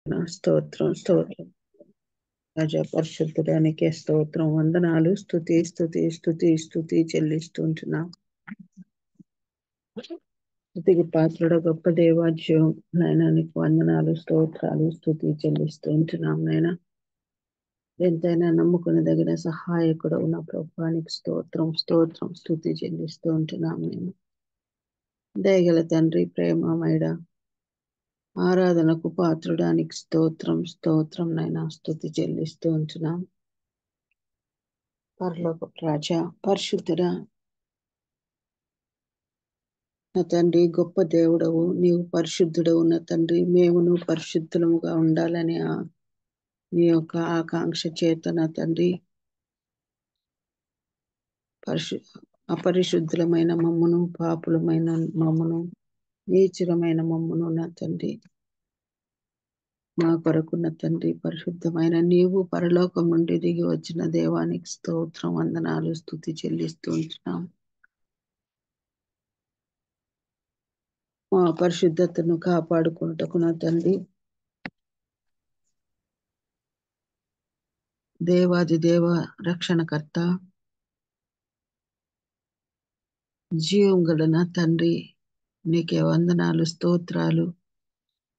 స్తోత్రం స్తోత్రం రాజా పరిశుద్ధుడానికి స్తోత్రం వందనాలు స్తుతి స్తుతి స్తుతి స్తుతి చెల్లిస్తుంటున్నాం. స్తుతికి పాత్రుడ గొప్ప దేవాజ్యం నాయన నీకు వందనాలు స్తోత్రాలు స్తుతి చెల్లిస్తుంటున్నాం. నాయన ఎంతైనా నమ్ముకునదగిన సహాయకుడు ఉన్న ప్రభువానికి స్తోత్రం స్తోత్రం స్తుతి చెల్లిస్తూ ఉంటున్నాం. నేను దయగల తండ్రి ప్రేమమయుడ ఆరాధనకు పాత్రుడానికి స్తోత్రం స్తోత్రం నైనా స్తుతి చెల్లిస్తూ ఉంటున్నాం. పరలోక రాజా పరిశుద్ధుడా నా తండ్రి గొప్ప దేవుడవు, నీవు పరిశుద్ధుడవు నా తండ్రి. మేమును పరిశుద్ధులముగా ఉండాలని నీ యొక్క ఆకాంక్ష చేత నా తండ్రి అపరిశుద్ధులమైన మమ్మును, పాపులమైన మమ్మును, నీచులమైన మమ్మును నా తండ్రి మా కొరకు నా తండ్రి పరిశుద్ధమైన నీవు పరలోకం నుండి దిగి వచ్చిన దేవానికి స్తోత్రం వందనాలు స్తుతి చెల్లిస్తూ ఉంటున్నాం. మా పరిశుద్ధతను కాపాడుకుంటకు నా తండ్రి దేవాది దేవ రక్షణకర్త జీవం గల నా తండ్రి నీకే వందనాలు స్తోత్రాలు.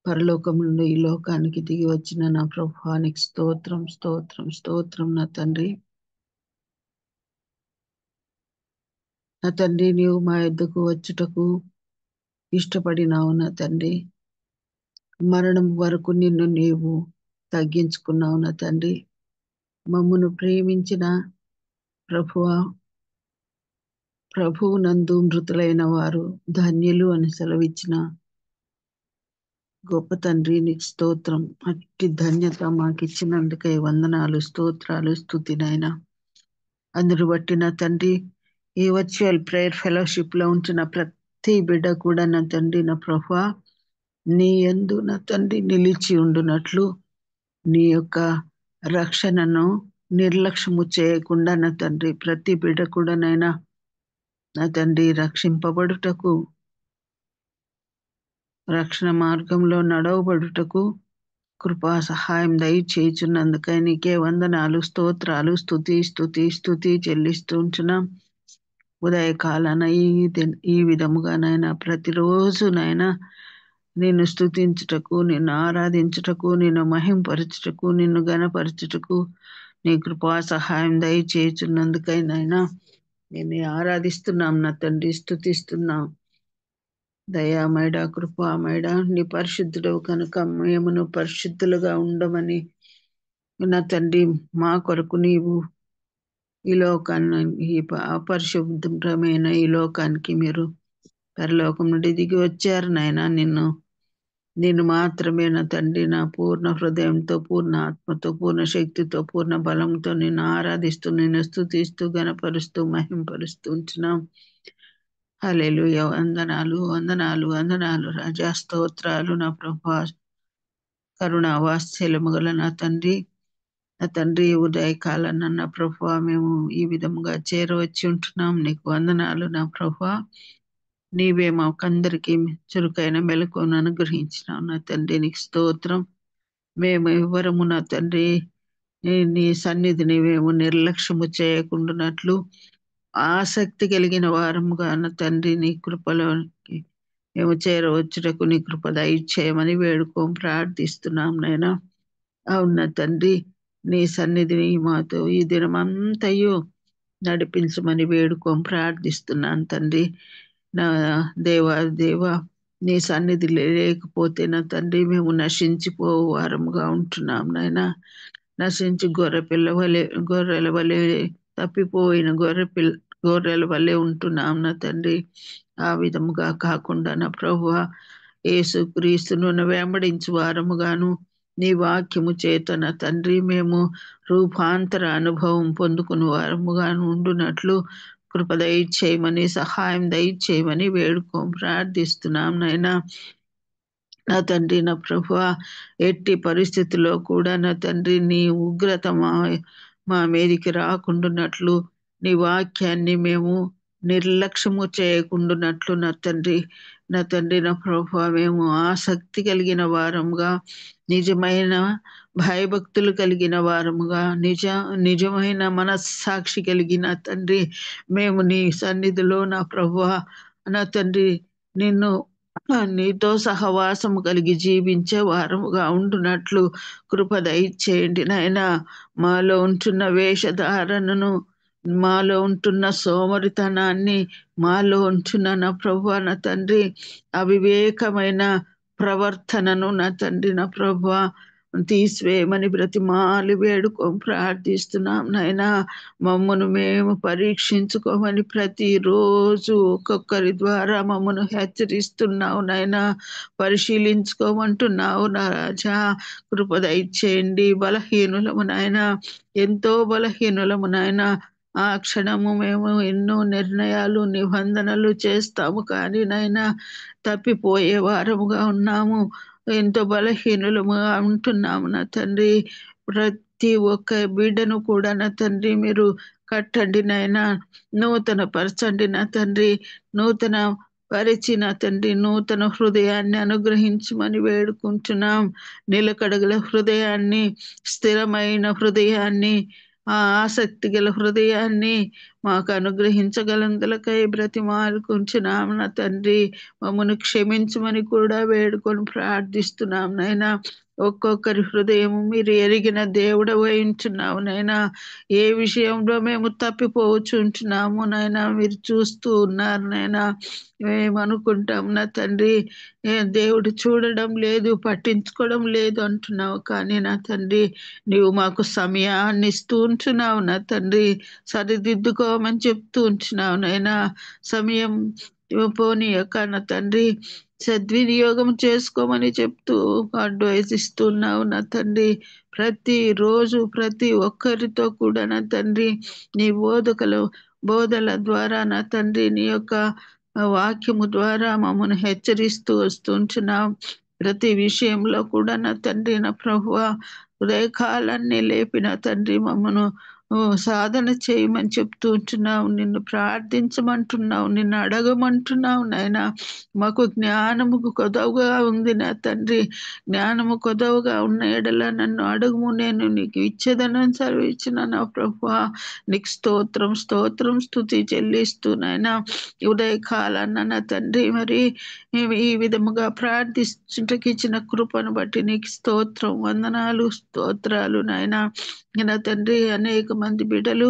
పరలోకం నుండి ఈ లోకానికి దిగి వచ్చిన నా ప్రభువానికి స్తోత్రం స్తోత్రం స్తోత్రం నా తండ్రి. నా తండ్రి నీవు మా యొద్దకు వచ్చుటకు ఇష్టపడినావు నా తండ్రి. మరణం వరకు నిన్ను నీవు తగ్గించుకున్నావు నా తండ్రి. మమ్మును ప్రేమించిన ప్రభువు నందు మృతులైన వారు ధన్యులు అని సెలవిచ్చిన గొప్ప తండ్రి నీకు స్తోత్రం. అట్టి ధన్యత మాకిచ్చినందుకై వందనాలు స్తోత్రాలు స్తుతినైనా. అందరు బట్టి నా తండ్రి ఈ వర్చువల్ ప్రేయర్ ఫెలోషిప్ లో ఉంచిన ప్రతి బిడ్డ కూడా నా తండ్రి నా ప్రభువా నీ యందు నా తండ్రి నిలిచి ఉండునట్లు నీ యొక్క రక్షణను నిర్లక్ష్యము చేయకుండా నా తండ్రి ప్రతి బిడ్డ కూడా నైనా నా తండ్రి రక్షింపబడుటకు రక్షణ మార్గంలో నడవబడుటకు కృపా సహాయం దయచేయుచున్నందుకై నీకే వందనాలు స్తోత్రాలు స్తుతి స్తుతి స్తుతి చెల్లిస్తూ ఉంటున్నాం. ఉదయకాలాన ఈ విధముగానైనా ప్రతిరోజు నైనా నిన్ను స్తుతించుటకు, నిన్ను ఆరాధించుటకు, నిన్ను మహింపరచుటకు, నిన్ను గణపరచుటకు నీ కృపా సహాయం దయచేయుచున్నందుకై నైనా నిన్ను ఆరాధిస్తున్నాం నా తండ్రి, స్తుతిస్తున్నాం. దయామయడ కృపామయడ నీ పరిశుద్ధుడవు కనుక మేమును పరిశుద్ధులుగా ఉండమని నా తండ్రి మా కొరకు నీవు ఈ లోకాన్ని ఈ అపరిశుభ్రమైన ఈ లోకానికి మీరు పరలోకం నుండి దిగి వచ్చారు నాయన. నిన్ను మాత్రమే నా తండ్రి నా పూర్ణ హృదయంతో, పూర్ణ ఆత్మతో, పూర్ణ శక్తితో, పూర్ణ బలంతో నిన్ను ఆరాధిస్తూ, నిన్ను స్తుతిస్తూ, గణపరుస్తూ, మహింపరుస్తూ ఉంటున్నాం. హల్లెలూయా. వందనాలు వందనాలు వందనాలు రాజా స్తోత్రాలు నా ప్రభా. కరుణ వాత్సల్యము గల నా తండ్రి ఉదయకాలన్న నా ప్రభువా మేము ఈ విధముగా చేరవచ్చి ఉంటున్నాం. నీకు వందనాలు నా ప్రభువా. నీవే మాకందరికీ చురుకైన మెలకువను అనుగ్రహించినావు నా తండ్రి, నీకు స్తోత్రం. మేము ఎవరము నా తండ్రి నీ సన్నిధిని మేము నిర్లక్ష్యము చేయకుండానట్లు ఆసక్తి కలిగిన వారముగా నా తండ్రి నీ కృపలోకి మేము చేరవచ్చుటకు నీ కృప దయచేయమని ప్రార్థిస్తున్నాం నైనా. అవునా తండ్రి నీ సన్నిధిని మాతో ఈ దినమంతయు నడిపించమని ప్రార్థిస్తున్నాను తండ్రి. నా దేవా నీ సన్నిధి లేకపోతే నా తండ్రి మేము నశించిపోవు వారముగా ఉంటున్నాం నాయనా. నశించి గొర్రెల వలె తప్పిపోయిన గొర్రెల వలె ఉంటున్నాం నా తండ్రి. ఆ విధముగా కాకుండా నా ప్రభువా యేసుక్రీస్తును వెంబడించు వారముగాను నీ వాక్యము చేత నా తండ్రి మేము రూపాంతర అనుభవం పొందుకుని వారముగాను ఉండునట్లు కృప దయచేయమని, సహాయం దయచేయమని ప్రార్థిస్తున్నాం నైనా. నా తండ్రి నా ప్రభువా ఎట్టి పరిస్థితుల్లో కూడా నా తండ్రి నీ ఉగ్రత మా మీదికి రాకుండానట్లు నీ వాక్యాన్ని మేము నిర్లక్ష్యము చేయకుండానట్లు నా తండ్రి నా తండ్రి, నా ప్రభువా, మేము ఆసక్తి కలిగిన వారముగా, నిజమైన భయభక్తులు కలిగిన వారముగా, నిజమైన మనస్సాక్షి కలిగిన తండ్రి, మేము నీ సన్నిధిలో నా ప్రభువా, నా తండ్రి, నిన్ను నీతో సహవాసము కలిగి జీవించే వారముగా ఉండునట్లు కృప దయచేయండి నాయనా. మాలో ఉంటున్న వేషధారణను, మాలో ఉంటున్న సోమరితనాన్ని, మాలో ఉంటున్న నా ప్రభువా, నా తండ్రి, అవివేకమైన ప్రవర్తనను నా తండ్రి, నా ప్రభువా, తీసివేయమని బ్రతిమాలి వేడుకొని ప్రార్థిస్తున్నాం నాయనా. మమ్మను మేము పరీక్షించుకోమని ప్రతిరోజు ఒక్కొక్కరి ద్వారా మమ్మను హెచ్చరిస్తున్నావు నాయనా. పరిశీలించుకోమంటున్నావు నా రాజా. కృప దయచేయండి. బలహీనులము నాయనా, ఎంతో బలహీనులము నాయనా. ఆ క్షణము మేము ఎన్నో నిర్ణయాలు, నిబంధనలు చేస్తాము, కానీ నాయనా తప్పిపోయే వారముగా ఉన్నాము. ఎంతో బలహీనులముగా ఉంటున్నాము నా తండ్రి. ప్రతి ఒక్క బిడ్డను కూడా నా తండ్రి మీరు కట్టండి నాయనా. నూతన పరచండి నా తండ్రి. నూతన పరిచి నా తండ్రి, నూతన హృదయాన్ని అనుగ్రహించమని వేడుకుంటున్నాం. నిలకడగల హృదయాన్ని, స్థిరమైన హృదయాన్ని, ఆ ఆసక్తి గల హృదయాన్ని మాకు అనుగ్రహించగలందులకై బ్రతిమాలుకుంటున్నాం నా తండ్రి. మమ్మను క్షమించమని కూడా వేడుకొని ప్రార్థిస్తున్నాం నాయనా. ఒక్కొక్కరి హృదయము మీరు ఎరిగిన దేవుడవై ఉంటున్నావు నాయనా. ఏ విషయంలో మేము తప్పిపోవచ్చుంటున్నాము నాయనా, మీరు చూస్తూ ఉన్నారు నాయనా. మేము అనుకుంటాం నా తండ్రి, దేవుడు చూడడం లేదు, పట్టించుకోవడం లేదు అంటున్నావు, కానీ నా తండ్రి నీవు మాకు సమయాన్ని ఇస్తూ ఉంటున్నావు నా తండ్రి. సరిదిద్దుకోమని చెప్తూ ఉంటున్నావు నాయనా. సమయం పోనీయక నా తండ్రి సద్వినియోగం చేసుకోమని చెప్తూ అడ్వైస్ ఇస్తున్నావు నా తండ్రి. ప్రతిరోజు ప్రతి ఒక్కరితో కూడా నా తండ్రి నీ బోధల ద్వారా నా తండ్రి, నీ యొక్క వాక్యము ద్వారా మమ్మల్ని హెచ్చరిస్తూ వస్తుంటున్నాం. ప్రతి విషయంలో కూడా నా తండ్రి, నా ప్రభువా, ఉదయకాలాన్ని లేపిన తండ్రి మమ్మను సాధన చేయమని చెప్తూ ఉంటున్నావు. నిన్ను ప్రార్థించమంటున్నావు, నిన్ను అడగమంటున్నావు నాయనా. మాకు జ్ఞానము కొదవగా ఉంది నా తండ్రి. జ్ఞానము కొదవగా ఉన్న ఎడల నన్ను అడుగుము, నేను నీకు ఇచ్చేదనని సెలవిచ్చిన నా ప్రభువా. నీకు స్తోత్రం, స్తోత్రం, స్తుతి చెల్లిస్తూ నాయనా. ఉదయకాలాన్న నా తండ్రి మరి ఈ విధముగా ప్రార్థించుటకు ఇచ్చిన కృపను బట్టి నీకు స్తోత్రం, వందనాలు, స్తోత్రాలు నాయనా. నా తండ్రి, అనేక మంది బిడ్డలు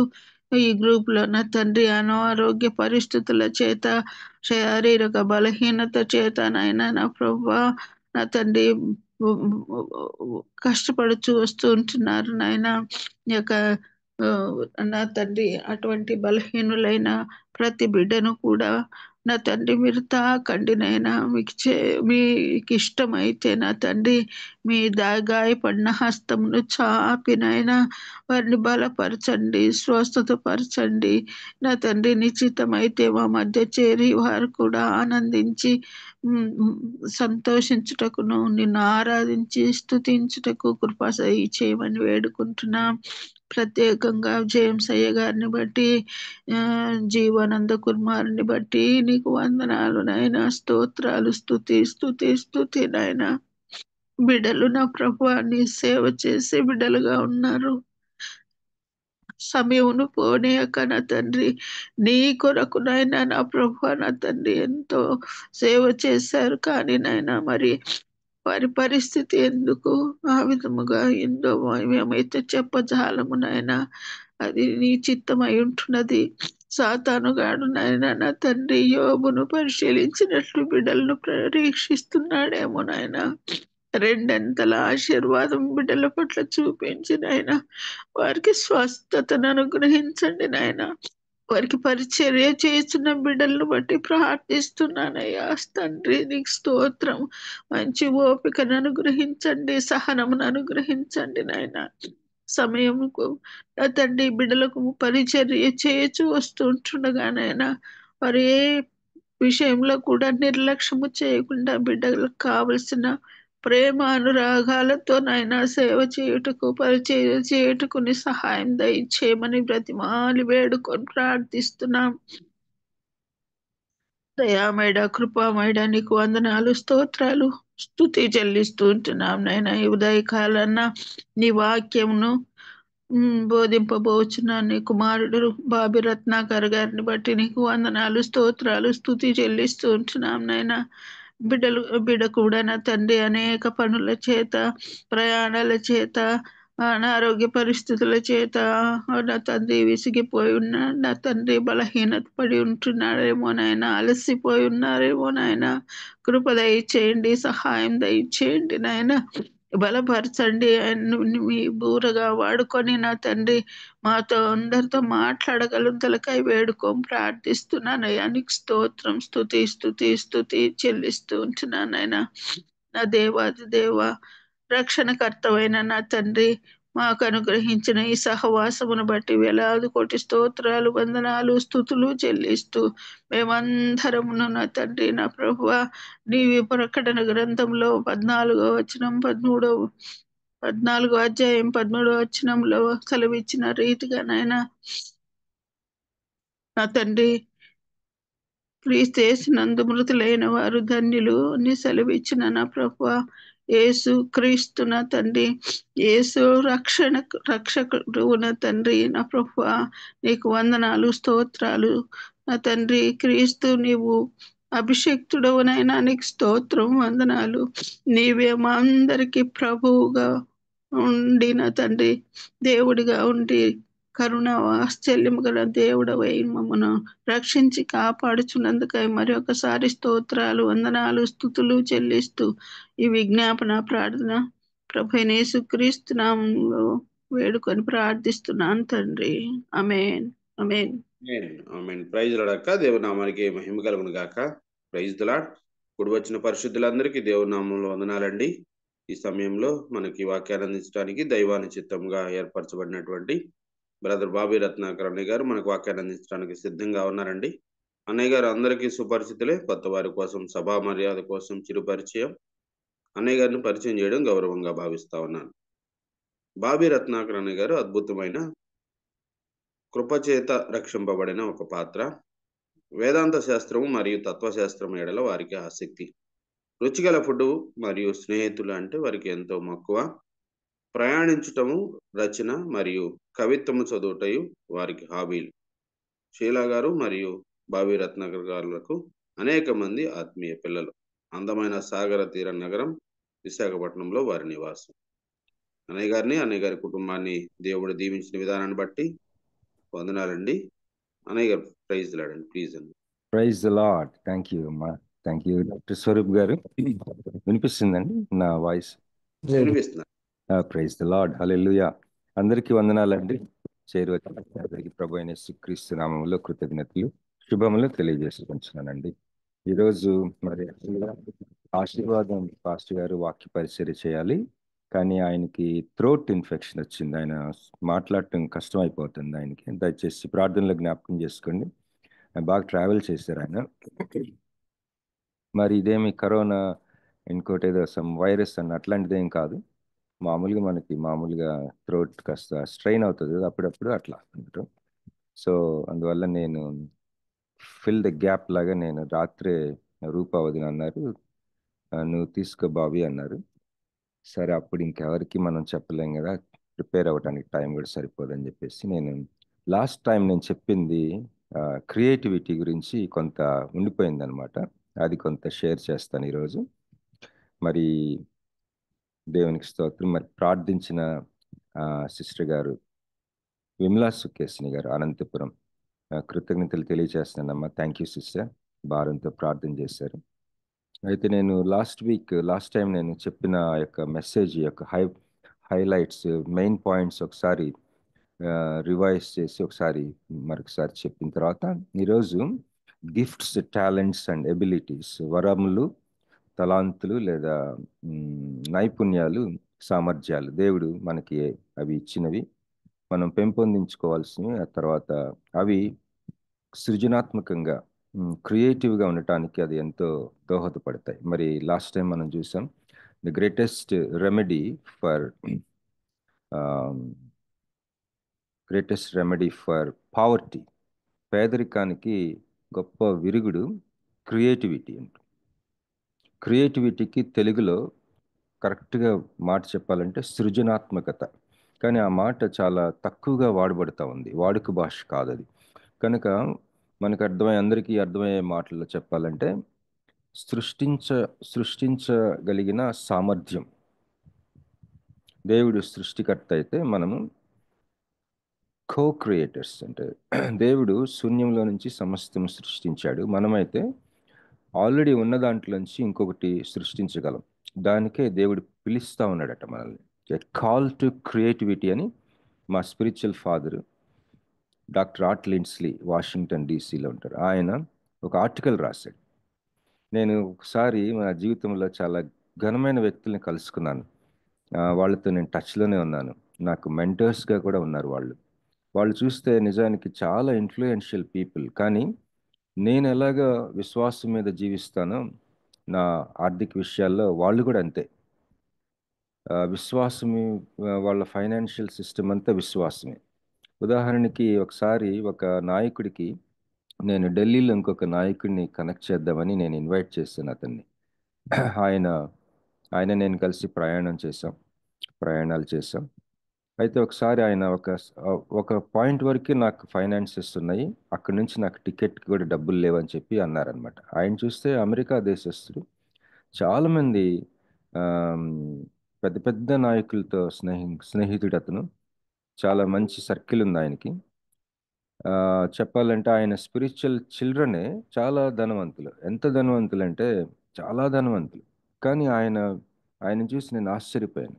ఈ గ్రూప్ లో నా తండ్రి అనారోగ్య పరిస్థితుల చేత, శారీరక బలహీనత చేత నాయనా నా ప్రభువా, నా తండ్రి కష్టపడుచు వస్తూ ఉంటున్నారు నాయన. ఈ యొక్క నా తండ్రి అటువంటి బలహీనులైన ప్రతి బిడ్డను కూడా నా తండ్రి మీరు తాకండి నైనా. మీకు ఇష్టమైతే నా తండ్రి మీ గాయపడిన హస్తమును చాపినైనా వారిని బలపరచండి, స్వస్థతపరచండి నా తండ్రి. నిశ్చితమైతే మా మధ్య చేరి వారు కూడా ఆనందించి సంతోషించుటకును, నిన్ను ఆరాధించి స్తుతించుటకు కృప చేయమని వేడుకుంటున్నాం. ప్రత్యేకంగా జేమ్స్ అయ్య గారిని బట్టి, జీవానంద కుమారుని బట్టి నీకు వందనాలు నాయన, స్తోత్రాలు, స్తుతి స్తుతి స్తుతి నాయన. బిడ్డలు నా ప్రభువాన్ని సేవ చేసే బిడ్డలుగా ఉన్నారు. సమయమును పోనీయక నా తండ్రి నీ కొరకు నాయన నా ప్రభువా, నా తండ్రి ఎంతో సేవ చేశారు, కానీ నాయన మరి వారి పరిస్థితి ఎందుకు ఆ విధముగా ఎందో మేమైతే చెప్పజాలము నాయన. అది నీ చిత్తమై ఉంటున్నది. సాతానుగాడు నాయన నా తండ్రి యోబును పరిశీలించినట్లు బిడ్డలను పరీక్షిస్తున్నాడేమో నాయన. రెండంతల ఆశీర్వాదం బిడ్డల పట్ల చూపించి నాయన వారికి స్వస్థతను అనుగ్రహించండి నాయన. వారికి పరిచర్య చేస్తున్న బిడ్డలను బట్టి ప్రార్థిస్తున్నానయ్యా తండ్రి. నీకు స్తోత్రం. మంచి ఓపికను అనుగ్రహించండి, సహనమును అనుగ్రహించండి నాయన. సమయముకు నా తండ్రి బిడ్డలకు పరిచర్య చేయొచ్చు వస్తుంటుండగా నాయన వారు ఏ విషయంలో కూడా నిర్లక్ష్యము చేయకుండా బిడ్డలకు కావలసిన ప్రేమ అనురాగాలతో నాయన సేవ చేయుటకు, పరిచర్య చేయుటకు నీ సహాయం దయచేయమని బ్రతిమాలి వేడుకొని ప్రార్థిస్తున్నాం. దయామేడ కృపామేడ నీకు వందనాలు స్తోత్రాలు స్తుతి చెల్లిస్తూ ఉంటున్నాం నాయన ఈ ఉదయకాలన్న నీ వాక్యమును బోధింపబోచున్న నీ కుమారుడు బాబి రత్నాకర్ గారిని బట్టి నీకు వందనాలు స్తోత్రాలు స్తుతి చెల్లిస్తూ ఉంటున్నాం నాయన బిడ్డ కూడా నా తండ్రి అనేక పనుల చేత ప్రయాణాల చేత అనారోగ్య పరిస్థితుల చేత నా తండ్రి విసిగిపోయి ఉన్నా నా తండ్రి బలహీనత పడి ఉంటున్నాడేమో నాయన అలసిపోయి ఉన్నారేమో నాయన కృప దయచేయండి సహాయం దయచేయండి నాయన బలపరచండి మీ బూరగా వాడుకొని నా తండ్రి మాతో అందరితో మాట్లాడగలుగుతలకై వేడుకోం ప్రార్థిస్తున్నాను నీకు స్తోత్రం స్తుతి స్తుతి స్తుతి చెల్లిస్తూ ఉంటున్నానైనా నా దేవాది దేవ రక్షణకర్తమైన నా తండ్రి మాకు అనుగ్రహించిన ఈ సహవాసమును బట్టి వేలాది కోటి స్తోత్రాలు వందనాలు స్థుతులు చెల్లిస్తూ మేమందరమును నా తండ్రి నా ప్రభువ నీవి ప్రకటన గ్రంథంలో 14వ వచనం 14వ అధ్యాయం 13వ వచనంలో సెలవిచ్చిన రీతిగా నాయన నా తండ్రి క్రీస్తేసినందు మృతులైన వారు ధన్యులు అని సెలవిచ్చిన నా ప్రభువ యేసు క్రీస్తు నా తండ్రి యేసు రక్షకుడు నా తండ్రి నా ప్రభువ నీకు వందనాలు స్తోత్రాలు నా తండ్రి క్రీస్తు నీవు అభిషక్తుడవునైనా నీకు స్తోత్రం వందనాలు నీవే మా అందరికీ ప్రభువుగా ఉండి నా తండ్రి దేవుడిగా ఉండి కరుణ వాత్సల్యము గల దేవుడవై మమ్మను రక్షించి కాపాడుచున్నందుకై మరి ఒకసారి స్తోత్రాలు వందనాలు స్తుతులు చెల్లిస్తూ ఈ విజ్ఞాపన ప్రార్థన ప్రభు యేసుక్రీస్తు నామములో వేడుకొని ప్రార్థిస్తున్నాను తండ్రి ఆమేన్ ఆమేన్ ఆమేన్. ప్రైజ్ లాడక్క దేవుని నామానికి మహిమ కలుగును గాక. Praise the Lord. కూడి వచ్చిన పరిశుద్ధులందరికీ దేవుని నామంలో వందనాలండి. ఈ సమయంలో మనకి వాక్యాన్ని అందించడానికి దైవాన్ని చిత్తంగా ఏర్పరచబడినటువంటి బ్రదర్ బాబీ రత్నాకర్ అన్నయ్య గారు మనకు వాక్యాన్ని అందించడానికి సిద్ధంగా ఉన్నారండి. అన్నయ్య గారు అందరికీ సుపరిచితులే. కొత్త వారి కోసం సభా మర్యాద కోసం చిరు పరిచయం. అన్నయ్య గారిని పరిచయం చేయడం గౌరవంగా భావిస్తా ఉన్నాను. బాబీ రత్నాకర్ అన్నయ్య గారు అద్భుతమైన కృపచేత రక్షింపబడిన ఒక పాత్ర. వేదాంత శాస్త్రము మరియు తత్వశాస్త్రం ఎడల వారికి ఆసక్తి. రుచిగల ఫుడ్ మరియు స్నేహితులు అంటే వారికి ఎంతో మక్కువ. ప్రయాణించటము, రచన మరియు కవిత్వము చదువుటయు వారికి హాబీలు. షీలా గారు మరియు బాబీ రత్నాకర్ గారులకు అనేక మంది ఆత్మీయ పిల్లలు. అందమైన సాగర తీర నగరం విశాఖపట్నంలో వారి నివాసం. అన్నయ్య గారిని అన్నయ్య గారి కుటుంబాన్ని దేవుడు దీవించిన విధానాన్ని బట్టి వందనాలండి. అన్నయ్య గారు ప్రైజ్ లాడండి ప్లీజ్ అండి. Praise the lord. Thank you అమ్మా. థ్యాంక్ యూ డాక్టర్ స్వరూప్ గారు. వినిపిస్తుందండి నా వాయిస్? వినిపిస్తున్నా. Praise the lord. హల్లెలూయా. అందరికీ వందనాలండి. అందరికీ ప్రభు అయిన యేసుక్రీస్తు నామములో కృతజ్ఞతలు శుభములు తెలియజేసుకుంటున్నానండి. ఈరోజు మరి ఆశీర్వాదం పాస్టర్ గారు వాక్య పరిచర్య చేయాలి, కానీ ఆయనకి థ్రోట్ ఇన్ఫెక్షన్ వచ్చింది. ఆయన మాట్లాడటం కష్టం అయిపోతుంది ఆయనకి. దయచేసి ప్రార్థనలో జ్ఞాపకం చేసుకోండి. బాగా ట్రావెల్ చేశారు ఆయన. మరి ఇదేమి కరోనా ఇంకోటి ఏదో సమ్ వైరస్ అన్న అట్లాంటిది ఏం కాదు. మామూలుగా థ్రోట్ కాస్త స్ట్రెయిన్ అవుతుంది కదా అప్పుడప్పుడు అట్లా అనటం. సో అందువల్ల నేను ఫిల్ ద గ్యాప్ లాగా నేను రాత్రే రూపావధిని అన్నారు, నువ్వు తీసుకో బాబీ అన్నారు. సరే అప్పుడు ఇంకెవరికి మనం చెప్పలేం కదా, ప్రిపేర్ అవ్వడానికి టైం కూడా సరిపోదని చెప్పేసి లాస్ట్ టైం నేను చెప్పింది క్రియేటివిటీ గురించి కొంత ఉండిపోయింది అనమాట. అది కొంత షేర్ చేస్తాను ఈరోజు. మరి దేవునికి స్తోత్రం. మరి ప్రార్థించిన సిస్టర్ గారు విమలా సుకేశ్ని గారు అనంతపురం, కృతజ్ఞతలు తెలియజేస్తున్నానమ్మా. థ్యాంక్ యూ సిస్టర్, భారంతో ప్రార్థన చేశారు. అయితే నేను లాస్ట్ టైం నేను చెప్పిన యొక్క మెసేజ్ యొక్క హైలైట్స్ మెయిన్ పాయింట్స్ ఒకసారి రివైజ్ చేసి మరొకసారి చెప్పిన తర్వాత ఈరోజు గిఫ్ట్స్, టాలెంట్స్ అండ్ ఎబిలిటీస్, వరములు, తలాంతులు లేదా నైపుణ్యాలు, సామర్థ్యాలు దేవుడు మనకి అవి ఇచ్చినవి, మనం పెంపొందించుకోవాల్సినవి. ఆ తర్వాత అవి సృజనాత్మకంగా క్రియేటివ్గా ఉండటానికి అది ఎంతో దోహదపడతాయి. మరి లాస్ట్ టైం మనం చూసాం the greatest remedy for poverty, పేదరికానికి గొప్ప విరుగుడు క్రియేటివిటీ అంట. క్రియేటివిటీకి తెలుగులో కరెక్ట్గా మాట చెప్పాలంటే సృజనాత్మకత. కానీ ఆ మాట చాలా తక్కువగా వాడబడతా ఉంది, వాడుక భాష కాదు అది. కనుక మనకు అందరికీ అర్థమయ్యే మాటల్లో చెప్పాలంటే సృష్టించగలిగిన సామర్థ్యం. దేవుడు సృష్టికర్త అయితే మనము క్రియేటర్స్. అంటే దేవుడు శూన్యంలో నుంచి సమస్తం సృష్టించాడు, మనమైతే ఆల్రెడీ ఉన్న దాంట్లోంచి ఇంకొకటి సృష్టించగలం. దానికే దేవుడు పిలుస్తా ఉన్నాడట మనల్ని. కాల్ టు క్రియేటివిటీ అని మా spiritual father doctor Art Lindsley Washington డీసీలో ఉంటారు. ఆయన ఒక ఆర్టికల్ రాశాడు. నేను ఒకసారి నా జీవితంలో చాలా ఘనమైన వ్యక్తుల్ని కలుసుకున్నాను. వాళ్ళతో నేను టచ్లోనే ఉన్నాను. నాకు మెంటర్స్గా కూడా ఉన్నారు వాళ్ళు. వాళ్ళు చూస్తే నిజానికి చాలా ఇన్ఫ్లుయెన్షియల్ పీపుల్. కానీ నేను ఎలాగ విశ్వాసం మీద జీవిస్తానో నా ఆర్థిక విషయాల్లో వాళ్ళు కూడా అంతే. విశ్వాసమే. వాళ్ళ ఫైనాన్షియల్ సిస్టమ్ అంతా విశ్వాసమే. ఉదాహరణకి ఒకసారి ఒక నాయకుడికి, నేను ఢిల్లీలో ఇంకొక నాయకుడిని కనెక్ట్ చేద్దామని నేను ఇన్వైట్ చేశాను అతన్ని. ఆయన ఆయన నేను కలిసి ప్రయాణాలు చేసాం. అయితే ఒకసారి ఆయన ఒక పాయింట్ వరకు నాకు ఫైనాన్సెస్ ఉన్నాయి, అక్కడి నుంచి నాకు టికెట్కి కూడా డబ్బులు లేవని చెప్పి అన్నారనమాట. ఆయన చూస్తే అమెరికా దేశస్తుడు, చాలామంది ఆమ్, పెద్ద పెద్ద నాయకులతో స్నేహితుడు అతను. చాలా మంచి సర్కిల్ ఉంది ఆయనకి. చెప్పాలంటే ఆయన స్పిరిచువల్ చిల్డ్రనే చాలా ధనవంతులు. ఎంత ధనవంతులు అంటే చాలా ధనవంతులు. కానీ ఆయన చూసి నేను ఆశ్చర్యపోయాను.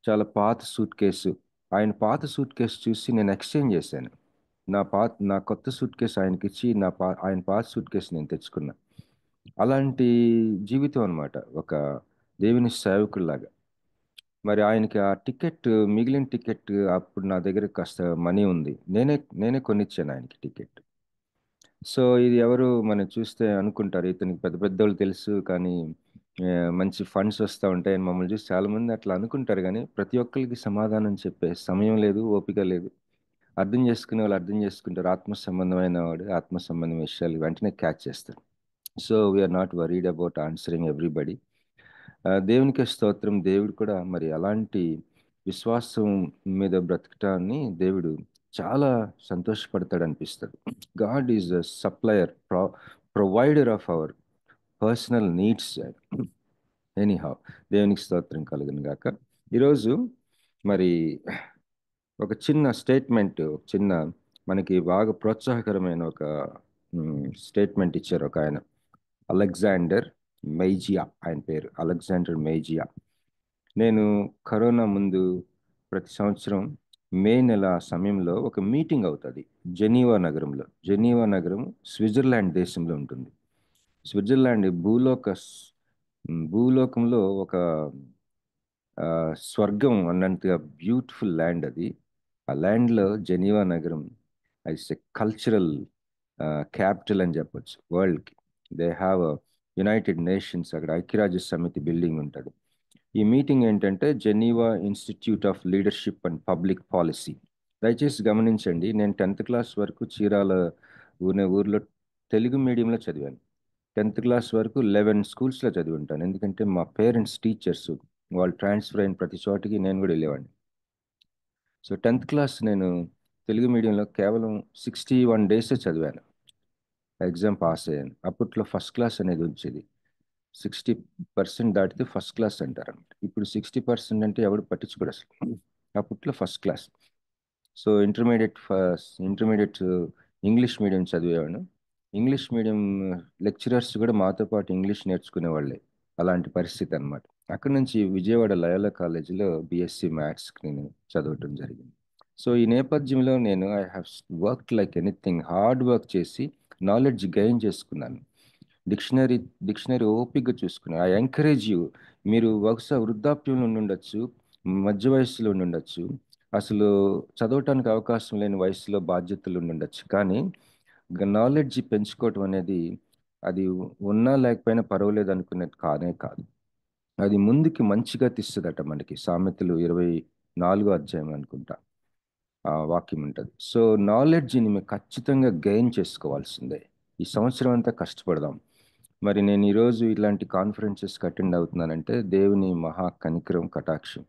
చాలా పాత సూట్ కేసు. ఆయన పాత సూట్ కేసు చూసి నేను ఎక్స్చేంజ్ చేశాను. నా కొత్త సూట్ కేసు ఆయనకి ఇచ్చి ఆయన పాత సూట్ కేసు నేను తెచ్చుకున్నా. అలాంటి జీవితం అనమాట ఒక దేవుని సేవకుల్లాగా. మరి ఆయనకి ఆ టికెట్, మిగిలిన టికెట్, అప్పుడు నా దగ్గర కాస్త మనీ ఉంది, నేనే కొనిచ్చాను ఆయనకి టికెట్. సో ఇది ఎవరు మనం చూస్తే అనుకుంటారు ఇతనికి పెద్ద పెద్దోళ్ళు తెలుసు, కానీ మంచి ఫండ్స్ వస్తూ ఉంటాయని మమ్మల్ని చూసి చాలామంది అట్లా అనుకుంటారు. కానీ ప్రతి ఒక్కరికి సమాధానం చెప్పే సమయం లేదు, ఓపిక లేదు. అర్థం చేసుకునే వాళ్ళు అర్థం చేసుకుంటారు. ఆత్మ సంబంధమైన వాడు ఆత్మ సంబంధమైన విషయాలు వెంటనే క్యాచ్ చేస్తారు. So we are not worried about answering everybody. దేవునికి స్తోత్రం. దేవుడు కూడా మరి అలాంటి విశ్వాసం మీద బ్రతకటాన్ని దేవుడు చాలా సంతోషపడతాడు అనిపిస్తుంది. God is a supplier, provider of our personal needs. Anyhow, దేవునికి స్తోత్రం కలుగును గాక. ఈరోజు మరి ఒక చిన్న స్టేట్మెంట్, మనకి బాగా ప్రోత్సాహకరమైన ఒక స్టేట్మెంట్ ఇచ్చారు ఒక ఆయన, అలెగ్జాండర్ మెయిజియా. ఆయన పేరు అలెగ్జాండర్ మెయిజియా. నేను కరోనా ముందు ప్రతి సంవత్సరం మే నెల సమయంలో ఒక మీటింగ్ అవుతుంది జెనీవా నగరంలో. జెనీవా నగరం స్విట్జర్లాండ్ దేశంలో ఉంటుంది. స్విట్జర్లాండ్ భూలోకంలో ఒక స్వర్గం అన్నంతగా బ్యూటిఫుల్ ల్యాండ్ అది. ఆ ల్యాండ్లో జెనీవా నగరం ఇట్స్ ఎ కల్చరల్ క్యాపిటల్ అని చెప్పొచ్చు వరల్డ్కి. దే హ్యావ్ యునైటెడ్ నేషన్స్, అక్కడ ఐక్యరాజ్య సమితి బిల్డింగ్ ఉంటుంది. ఈ మీటింగ్ ఏంటంటే Geneva institute of leadership and public policy. దయచేసి గమనించండి, నేను 10th క్లాస్ వరకు చీరాల ఊర్లో తెలుగు మీడియంలో చదివాను. 10th క్లాస్ వరకు 11 స్కూల్స్లో చదివి ఉంటాను. ఎందుకంటే మా పేరెంట్స్ టీచర్స్, వాళ్ళు ట్రాన్స్ఫర్ అయిన ప్రతి చోటికి నేను కూడా వెళ్ళేవాడిని. సో 10th క్లాస్ నేను తెలుగు మీడియంలో కేవలం 61 డేస్ చదివాను. ఎగ్జామ్ పాస్ అయ్యాను. అప్పట్లో ఫస్ట్ క్లాస్ అనేది వచ్చేది. 60% దాటితే ఫస్ట్ క్లాస్ అంటారు అనమాట. ఇప్పుడు 60% అంటే ఎవడు పట్టించుకోడు అసలు. అప్పట్లో first class. So intermediate English medium చదివేవాడు. ఇంగ్లీష్ మీడియం లెక్చరర్స్ కూడా మాతో పాటు ఇంగ్లీష్ నేర్చుకునే వాళ్ళే. అలాంటి పరిస్థితి అనమాట. అక్కడి నుంచి విజయవాడ లయోలా కాలేజీలో బీఎస్సీ మ్యాథ్స్కి నేను చదవటం జరిగింది. సో ఈ నేపథ్యంలో నేను I have worked like anything, hard work చేసి నాలెడ్జ్ గెయిన్ చేసుకున్నాను. డిక్షనరీ ఓపిక్గా చూసుకున్నాను. I encourage you. మీరు బహుశా వృద్ధాప్యంలో ఉండొచ్చు, మధ్య వయసులో ఉండొచ్చు, అసలు చదవటానికి అవకాశం లేని వయసులో బాధ్యతలు ఉండొచ్చు. కానీ నాలెడ్జ్ పెంచుకోవటం అనేది అది ఉన్నా లేకపోయినా పర్వాలేదు అనుకునేది కాదు. అది ముందుకి మంచిగా తీస్తుందట. మనకి సామెతలు 24వ అధ్యాయం అనుకుంటా ఆ వాక్యం ఉంటుంది. సో నాలెడ్జ్ని మేము ఖచ్చితంగా గెయిన్ చేసుకోవాల్సిందే. ఈ సంవత్సరం అంతా కష్టపడదాం. మరి నేను ఈరోజు ఇలాంటి కాన్ఫరెన్సెస్కి అటెండ్ అవుతున్నానంటే దేవుని మహా కనికరం కటాక్షం.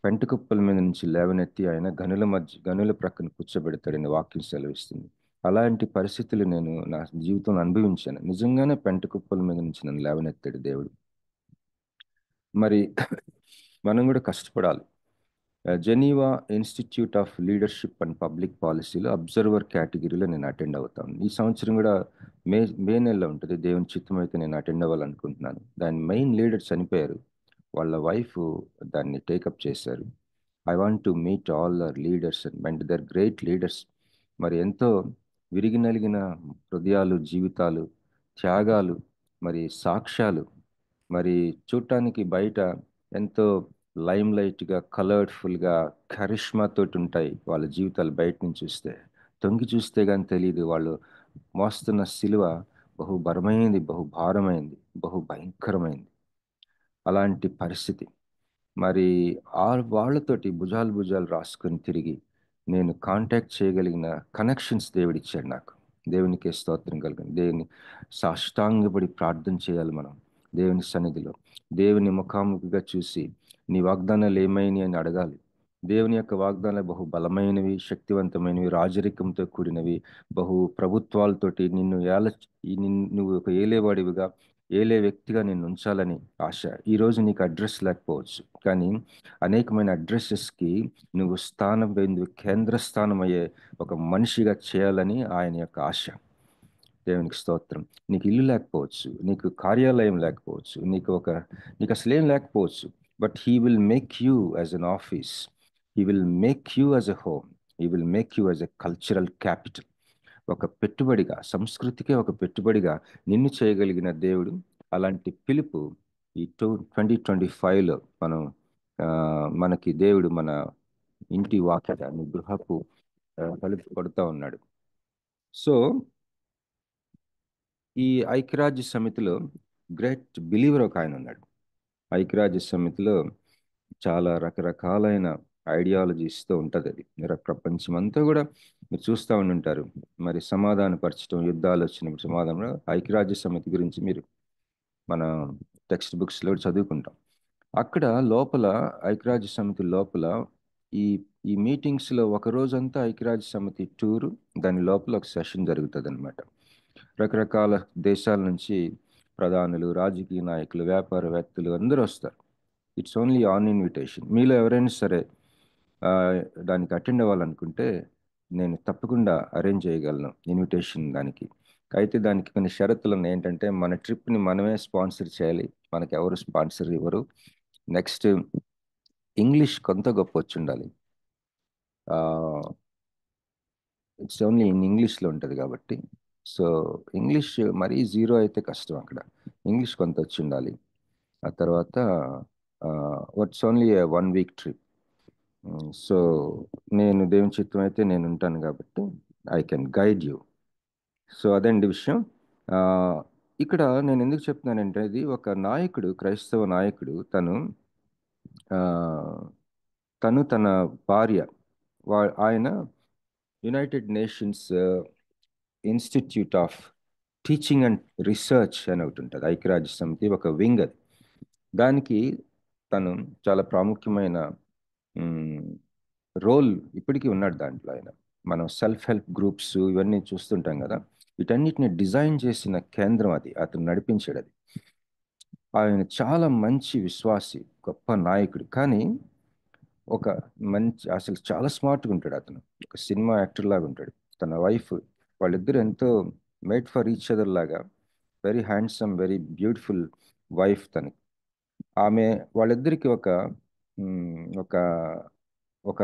పెంటకుప్పల మీద నుంచి లేవనెత్తి ఆయన గనుల ప్రక్కన కూర్చోబెడతాడని వాక్యం సెలవిస్తుంది. అలాంటి పరిస్థితులు నేను నా జీవితంలో అనుభవించాను. నిజంగానే పెంటకుప్పల మీద నుంచి నన్ను లేవనెత్తాడు దేవుడు. మరి మనం కూడా కష్టపడాలి. Geneva institute of leadership and public పాలసీలో అబ్జర్వర్ కేటగిరీలో నేను అటెండ్ అవుతాను. ఈ సంవత్సరం కూడా మే నెలలో ఉంటుంది. దేవుని చిత్తం అయితే నేను అటెండ్ అవ్వాలనుకుంటున్నాను. దాని మెయిన్ లీడర్ చనిపోయారు, వాళ్ళ వైఫ్ దాన్ని టేకప్ చేశారు. I want to meet all their leaders and their great leaders. మరి ఎంతో విరిగి నలిగిన హృదయాలు, జీవితాలు, త్యాగాలు, మరి సాక్ష్యాలు, మరి చూడటానికి బయట ఎంతో లైమ్ లైట్గా, కలర్ఫుల్గా, కరిష్మా తోటి ఉంటాయి వాళ్ళ జీవితాలు. బయట నుంచి చూస్తే, తొంగి చూస్తే కానీ తెలియదు వాళ్ళు మోస్తున్న సిలువ బహు బలమైనది, బహు భారమైంది, బహు భయంకరమైంది. అలాంటి పరిస్థితి. మరి వాళ్ళతోటి భుజాలు భుజాలు రాసుకొని తిరిగి నేను కాంటాక్ట్ చేయగలిగిన కనెక్షన్స్ దేవుడిచ్చాడు నాకు. దేవునికి స్తోత్రం కలగను. దేవుని సాష్టాంగపడి ప్రార్థన చేయాలి మనం దేవుని సన్నిధిలో. దేవుని ముఖాముఖిగా చూసి నీ వాగ్దానాలు ఏమైనాయి అని అడగాలి. దేవుని యొక్క వాగ్దానాలు బహు బలమైనవి, శక్తివంతమైనవి, రాజరికంతో కూడినవి, బహు ప్రభుత్వాలతోటి నువ్వు ఒక ఏలేవాడివిగా, ఏలే వ్యక్తిగా నిన్ను ఉంచాలని ఆశ. ఈరోజు నీకు అడ్రస్ లేకపోవచ్చు, కానీ అనేకమైన అడ్రస్సెస్కి నువ్వు కేంద్ర స్థానం అయ్యే ఒక మనిషిగా చేయాలని ఆయన యొక్క ఆశ. దేవునికి స్తోత్రం. నీకు ఇల్లు లేకపోవచ్చు, నీకు కార్యాలయం లేకపోవచ్చు, నీకు అసలేం లేకపోవచ్చు, but he will make you as an office. He will make you as a home. He will make you as a cultural capital. ఒక పెట్టుబడిగా, సంస్కృతికే ఒక పెట్టుబడిగా నిన్ను చేయగలిగిన దేవుడు. అలాంటి పిలుపు ఈ 2025లో మనకి దేవుడు మన ఇంటి వాకిట, గృహపు తలుపు కొడుతూ ఉన్నాడు. సో ఈ ఐక్యరాజ్య సమితిలో గ్రేట్ బిలీవర్ ఒక ఆయన ఉన్నాడు. ఐక్యరాజ్య సమితిలో చాలా రకరకాలైన ఐడియాలజీస్తో ఉంటుంది. అది ప్రపంచం అంతా కూడా మీరు చూస్తూ ఉంటారు. మరి సమాధానపరచడం, యుద్ధాలు వచ్చినప్పుడు సమాధానం, ఐక్యరాజ్య సమితి గురించి మీరు మన టెక్స్ట్ బుక్స్లో చదువుకుంటాం. అక్కడ లోపల ఐక్యరాజ్య సమితి లోపల ఈ ఈ మీటింగ్స్లో ఒక రోజంతా ఐక్యరాజ్య సమితి టూరు, దాని లోపల ఒక సెషన్ జరుగుతుంది అనమాట. రకరకాల దేశాల నుంచి ప్రధానులు, రాజకీయ నాయకులు, వ్యాపారవేత్తలు అందరూ వస్తారు. It's only on invitation. మీలో ఎవరైనా సరే దానికి అటెండ్ అవ్వాలనుకుంటే నేను తప్పకుండా అరేంజ్ చేయగలను ఇన్విటేషన్ దానికి. అయితే దానికి కొన్ని షరతులు ఉన్నాయి. ఏంటంటే మన ట్రిప్ని మనమే స్పాన్సర్ చేయాలి, మనకి ఎవరు స్పాన్సర్ ఇవ్వరు. నెక్స్ట్, ఇంగ్లీష్ కొంత గొప్ప వచ్చి ఉండాలి. ఇట్స్ ఓన్లీ ఇన్ ఇంగ్లీష్లో ఉంటుంది కాబట్టి. సో ఇంగ్లీష్ మరీ జీరో అయితే కష్టం. అక్కడ ఇంగ్లీష్ కొంత వచ్చి ఉండాలి. ఆ తర్వాత it's only 1 week trip. So నేను దేవుని చిత్తం అయితే నేను ఉంటాను కాబట్టి I can guide you. So అదండి విషయం. ఇక్కడ నేను ఎందుకు చెప్తున్నానంటే, ఇది ఒక నాయకుడు, క్రైస్తవ నాయకుడు, తన భార్య, ఆయన United nations institute of teaching and research అని ఒకటి ఉంటుంది. ఐక్యరాజ్య సమితి ఒక వింగ్ అది. దానికి తను చాలా ప్రాముఖ్యమైన రోల్ ఇప్పటికీ ఉన్నాడు దాంట్లో ఆయన. మనం సెల్ఫ్ హెల్ప్ గ్రూప్స్ ఇవన్నీ చూస్తుంటాం కదా, వీటన్నిటిని డిజైన్ చేసిన కేంద్రం అది, అతను నడిపించాడు అది. ఆయన చాలా మంచి విశ్వాసి, గొప్ప నాయకుడు, కానీ అసలు చాలా స్మార్ట్గా ఉంటాడు అతను. ఒక సినిమా యాక్టర్ లాగా ఉంటాడు. తన వైఫ్, వాళ్ళిద్దరు ఎంతో మేడ్ ఫర్ ఈచ్ అదర్ లాగా, very handsome, very beautiful wife తనకి. వాళ్ళిద్దరికి ఒక ఒక ఒక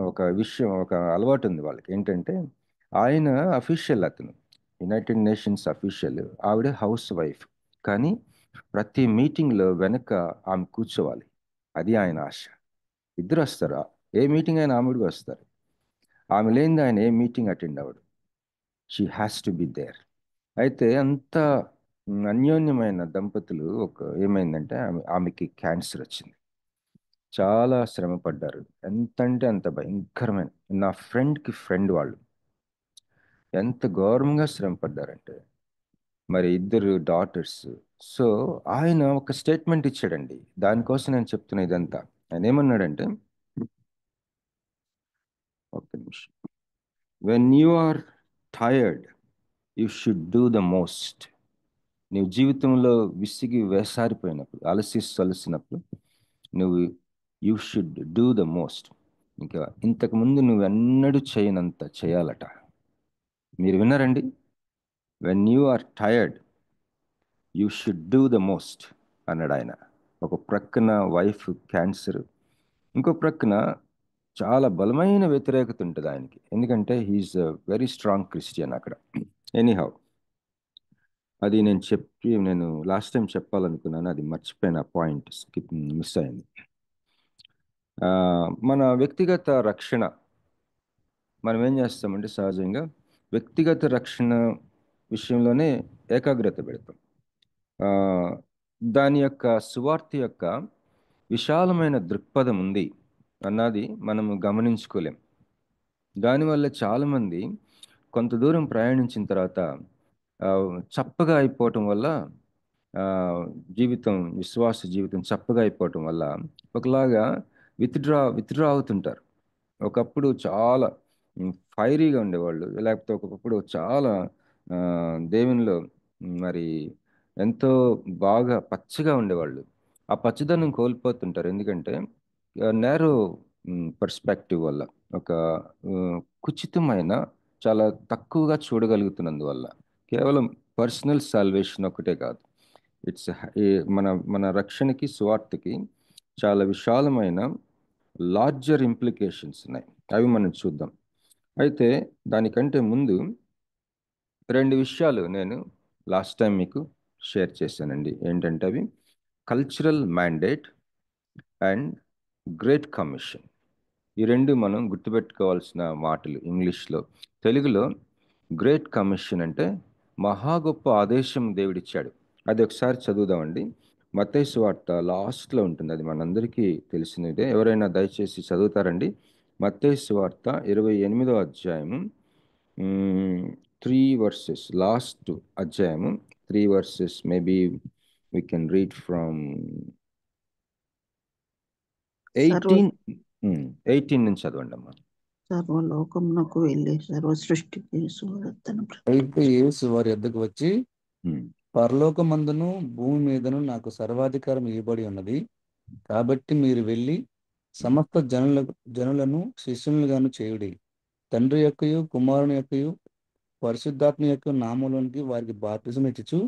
ఒక విషయం, ఒక అలవాటు ఉంది వాళ్ళకి. ఏంటంటే, ఆయన అఫీషియల్, అతను యునైటెడ్ నేషన్స్ అఫీషియల్, ఆవిడ హౌస్ వైఫ్. కానీ ప్రతి మీటింగ్లో వెనక ఆమె కూర్చోవాలి, అది ఆయన ఆశ. ఇద్దరు వస్తారు, ఏ మీటింగ్ అయినా ఆమె కూడా వస్తారు. ఆమె లేనిది ఆయన ఏ మీటింగ్ అటెండ్ అవ్వడు. She has to be there. అయితే అంత అన్యోన్యమైన దంపతులు ఏమైందంటే, ఆమెకి క్యాన్సర్ వచ్చింది. చాలా శ్రమ పడ్డారు. ఎంత అంటే అంత భయంకరమైన, నా ఫ్రెండ్ వాళ్ళు ఎంత ఘోరంగా శ్రమ పడ్డారంటే, మరి 2 డాటర్స్. సో ఆయన ఒక స్టేట్మెంట్ ఇచ్చాడండి. దానికోసం నేను చెప్తున్నా ఇదంతా. ఆయన ఏమన్నాడంటే, ఒక్క నిమిషం, when you are tired you should do the most. నీవు జీవితంలో విసిగి వేసారిపోయినప్పుడు, అలసినప్పుడు నువ్వు you should do the most. ఇంకా ఇంతకుముందు నువ్వు ఎన్నడూ చేయనంత చేయాలట. మీరు విన్నారండి? When you are tired you should do the most అన్నాడు ఆయన. ఒక ప్రక్కన వైఫ్ క్యాన్సర్, ఇంకో ప్రక్కన చాలా బలమైన వ్యతిరేకత ఉంటుంది ఆయనకి. ఎందుకంటే he is a very strong Christian అక్కడ. ఎనీహౌ, అది నేను లాస్ట్ టైం చెప్పాలనుకున్నాను, అది మర్చిపోయిన పాయింట్, మిస్ అయింది. మన వ్యక్తిగత రక్షణ మనం ఏం చేస్తామంటే సహజంగా వ్యక్తిగత రక్షణ విషయంలోనే ఏకాగ్రత పెడతాం. దాని యొక్క సువార్త యొక్క విశాలమైన దృక్పథం ఉంది అన్నది మనము గమనించుకోలేం. దానివల్ల చాలామంది కొంత దూరం ప్రయాణించిన తర్వాత చప్పగా అయిపోవటం వల్ల, విశ్వాస జీవితం చప్పగా అయిపోవటం వల్ల ఒకలాగా విత్డ్రా అవుతుంటారు. ఒకప్పుడు చాలా ఫైరీగా ఉండేవాళ్ళు, లేకపోతే ఒకప్పుడు చాలా దేవునిలో మరి ఎంతో బాగా పచ్చగా ఉండేవాళ్ళు. ఆ పచ్చదనం కోల్పోతుంటారు. ఎందుకంటే నేరో పర్స్పెక్టివ్ వల్ల, ఒక కుచితమైన, చాలా తక్కువగా చూడగలుగుతున్నందువల్ల. కేవలం పర్సనల్ సాల్వేషన్ ఒకటే కాదు, ఇట్స్ మన మన రక్షణకి, సువార్తకి చాలా విశాలమైన లార్జర్ ఇంప్లికేషన్స్ ఉన్నాయి. అవి మనం చూద్దాం. అయితే దానికంటే ముందు 2 విషయాలు నేను లాస్ట్ టైం మీకు షేర్ చేశానండి. ఏంటంటే అవి cultural mandate and great commission. ఈ 2 మనం గుర్తుపెట్టుకోవాల్సిన మాటలు ఇంగ్లీష్లో. తెలుగులో గ్రేట్ కమిషన్ అంటే మహా గొప్ప ఆదేశం దేవుడిచ్చాడు. అది ఒకసారి చదువుదామండి. మత్తయి సువార్త లాస్ట్లో ఉంటుంది, అది మనందరికీ తెలిసినదే. ఎవరైనా దయచేసి చదువుతారండి? మత్తయి సువార్త 28వ అధ్యాయము, 3 వర్సెస్, లాస్ట్ అధ్యాయము 3 versus, maybe we can read from 18 నుంచి చదవండి అమ్మా. సర్వలోకమునకు వెళ్ళి సర్వ సృష్టికి సువార్తను అయితే యేసు వారి యొద్దకు వచ్చి, పరలోకమందును భూమి మీదను నాకు సర్వాధికారం ఇవ్వబడి ఉన్నది. కాబట్టి మీరు వెళ్ళి సమస్త జనులను శిష్యులుగాను చేయుడి. తండ్రి యొక్కయు కుమారుని యొక్కయు పరిశుద్ధాత్మ యొక్క నామములోనికి వారికి బాప్తిసం ఇచ్చుచు,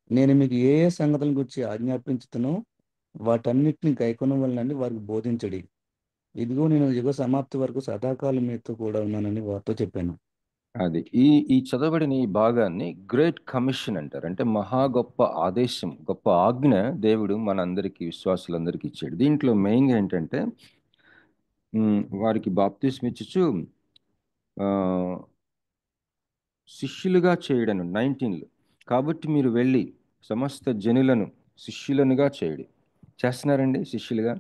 నేను మీకు ఏ ఏ సంగతుల గురించి ఆజ్ఞాపించుతునో వాటన్నిటిని గైకొనవలనని వారికి బోధించడి. ఇదిగో నేను యుగ సమాప్తి వరకు సదాకాలం మీతో కూడా ఉన్నానని వారితో చెప్పాను. అది ఈ చదవబడిన ఈ భాగాన్ని గ్రేట్ కమిషన్ అంటారు. అంటే మహా గొప్ప ఆదేశం, గొప్ప ఆజ్ఞ దేవుడు మనందరికీ, విశ్వాసులందరికీ ఇచ్చాడు. దీంట్లో మెయిన్గా ఏంటంటే వారికి బాప్తిస్మ ఇచ్చుచు శిష్యులుగా చేయడను 19లో. కాబట్టి మీరు వెళ్ళి సమస్త జనులను శిష్యులనుగా చేయడి. చేస్తున్నారండి శిష్యులుగా?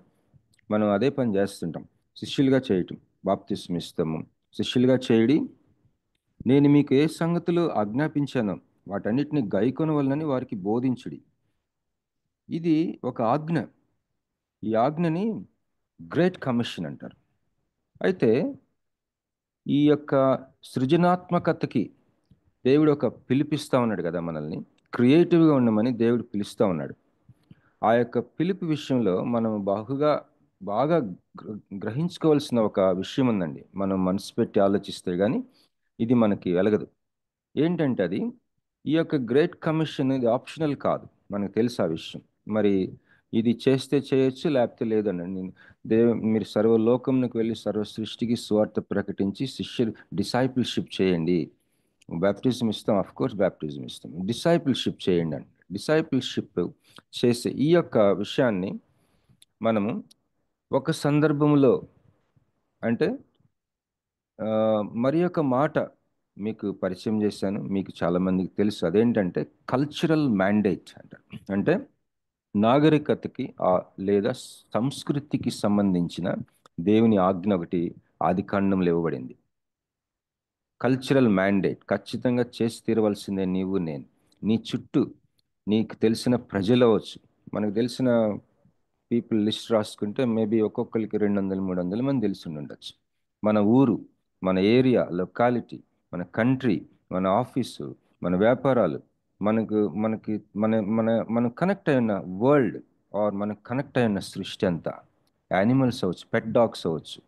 మనం అదే పని చేస్తుంటాం, శిష్యులుగా చేయటం. బాప్తిస్మ ఇస్తాము, శిష్యులుగా చేయడి. నేను మీకు ఏ సంగతులు ఆజ్ఞాపించానో వాటన్నిటిని గైకొనవలనని వారికి బోధించుడి. ఇది ఒక ఆజ్ఞ. ఈ ఆజ్ఞని గ్రేట్ కమిషన్ అంటారు. అయితే ఈ యొక్క సృజనాత్మకతకి దేవుడు ఒక పిలిపిస్తా ఉన్నాడు కదా, మనల్ని క్రియేటివ్గా ఉండమని దేవుడు పిలుస్తూ ఉన్నాడు. ఆ యొక్క పిలుపు విషయంలో మనం బాగా గ్రహించుకోవాల్సిన ఒక విషయం ఉందండి. మనం మనసు పెట్టి ఆలోచిస్తే కానీ ఇది మనకి వెలగదు. ఏంటంటే అది, ఈ యొక్క గ్రేట్ కమిషన్ ఇది ఆప్షనల్ కాదు, మనకు తెలుసు ఆ విషయం. మరి ఇది చేస్తే చేయొచ్చు, లేకపోతే లేదండి. మీరు సర్వలోకంకి వెళ్ళి సర్వ సృష్టికి సువార్త ప్రకటించి డిసైపుల్షిప్ చేయండి. బ్యాప్టిజం ఇస్తాం, అఫ్ కోర్స్ బ్యాప్టిజం ఇస్తాం. డిసైపుల్షిప్ చేయండి అండి. డిసైపుల్షిప్ చేసే ఈ యొక్క విషయాన్ని మనము ఒక సందర్భంలో, అంటే మరి ఒక మాట మీకు పరిచయం చేశాను, మీకు చాలా మందికి తెలుసు. అదేంటంటే కల్చరల్ మ్యాండేట్ అంటారు. అంటే నాగరికతకి లేదా సంస్కృతికి సంబంధించిన దేవుని ఆజ్ఞ ఒకటి ఆదికాండంలో ఇవ్వబడింది. కల్చరల్ మ్యాండేట్ ఖచ్చితంగా చేసి తీరవలసిందే నీవు నేను. నీ చుట్టూ నీకు తెలిసిన ప్రజలు అవ్వచ్చు. మనకు తెలిసిన పీపుల్ లిస్ట్ రాసుకుంటే మేబీ ఒక్కొక్కరికి 200-300 మంది తెలిసి ఉండొచ్చు. మన ఊరు, మన ఏరియా, లొకాలిటీ, మన కంట్రీ, మన ఆఫీసు, మన వ్యాపారాలు, మనకి మనం కనెక్ట్ అయిన వరల్డ్ ఆర్ మనకు కనెక్ట్ అయిన సృష్టి అంతా, యానిమల్స్ అవ్వచ్చు, పెట్ డాగ్స్ అవ్వచ్చు,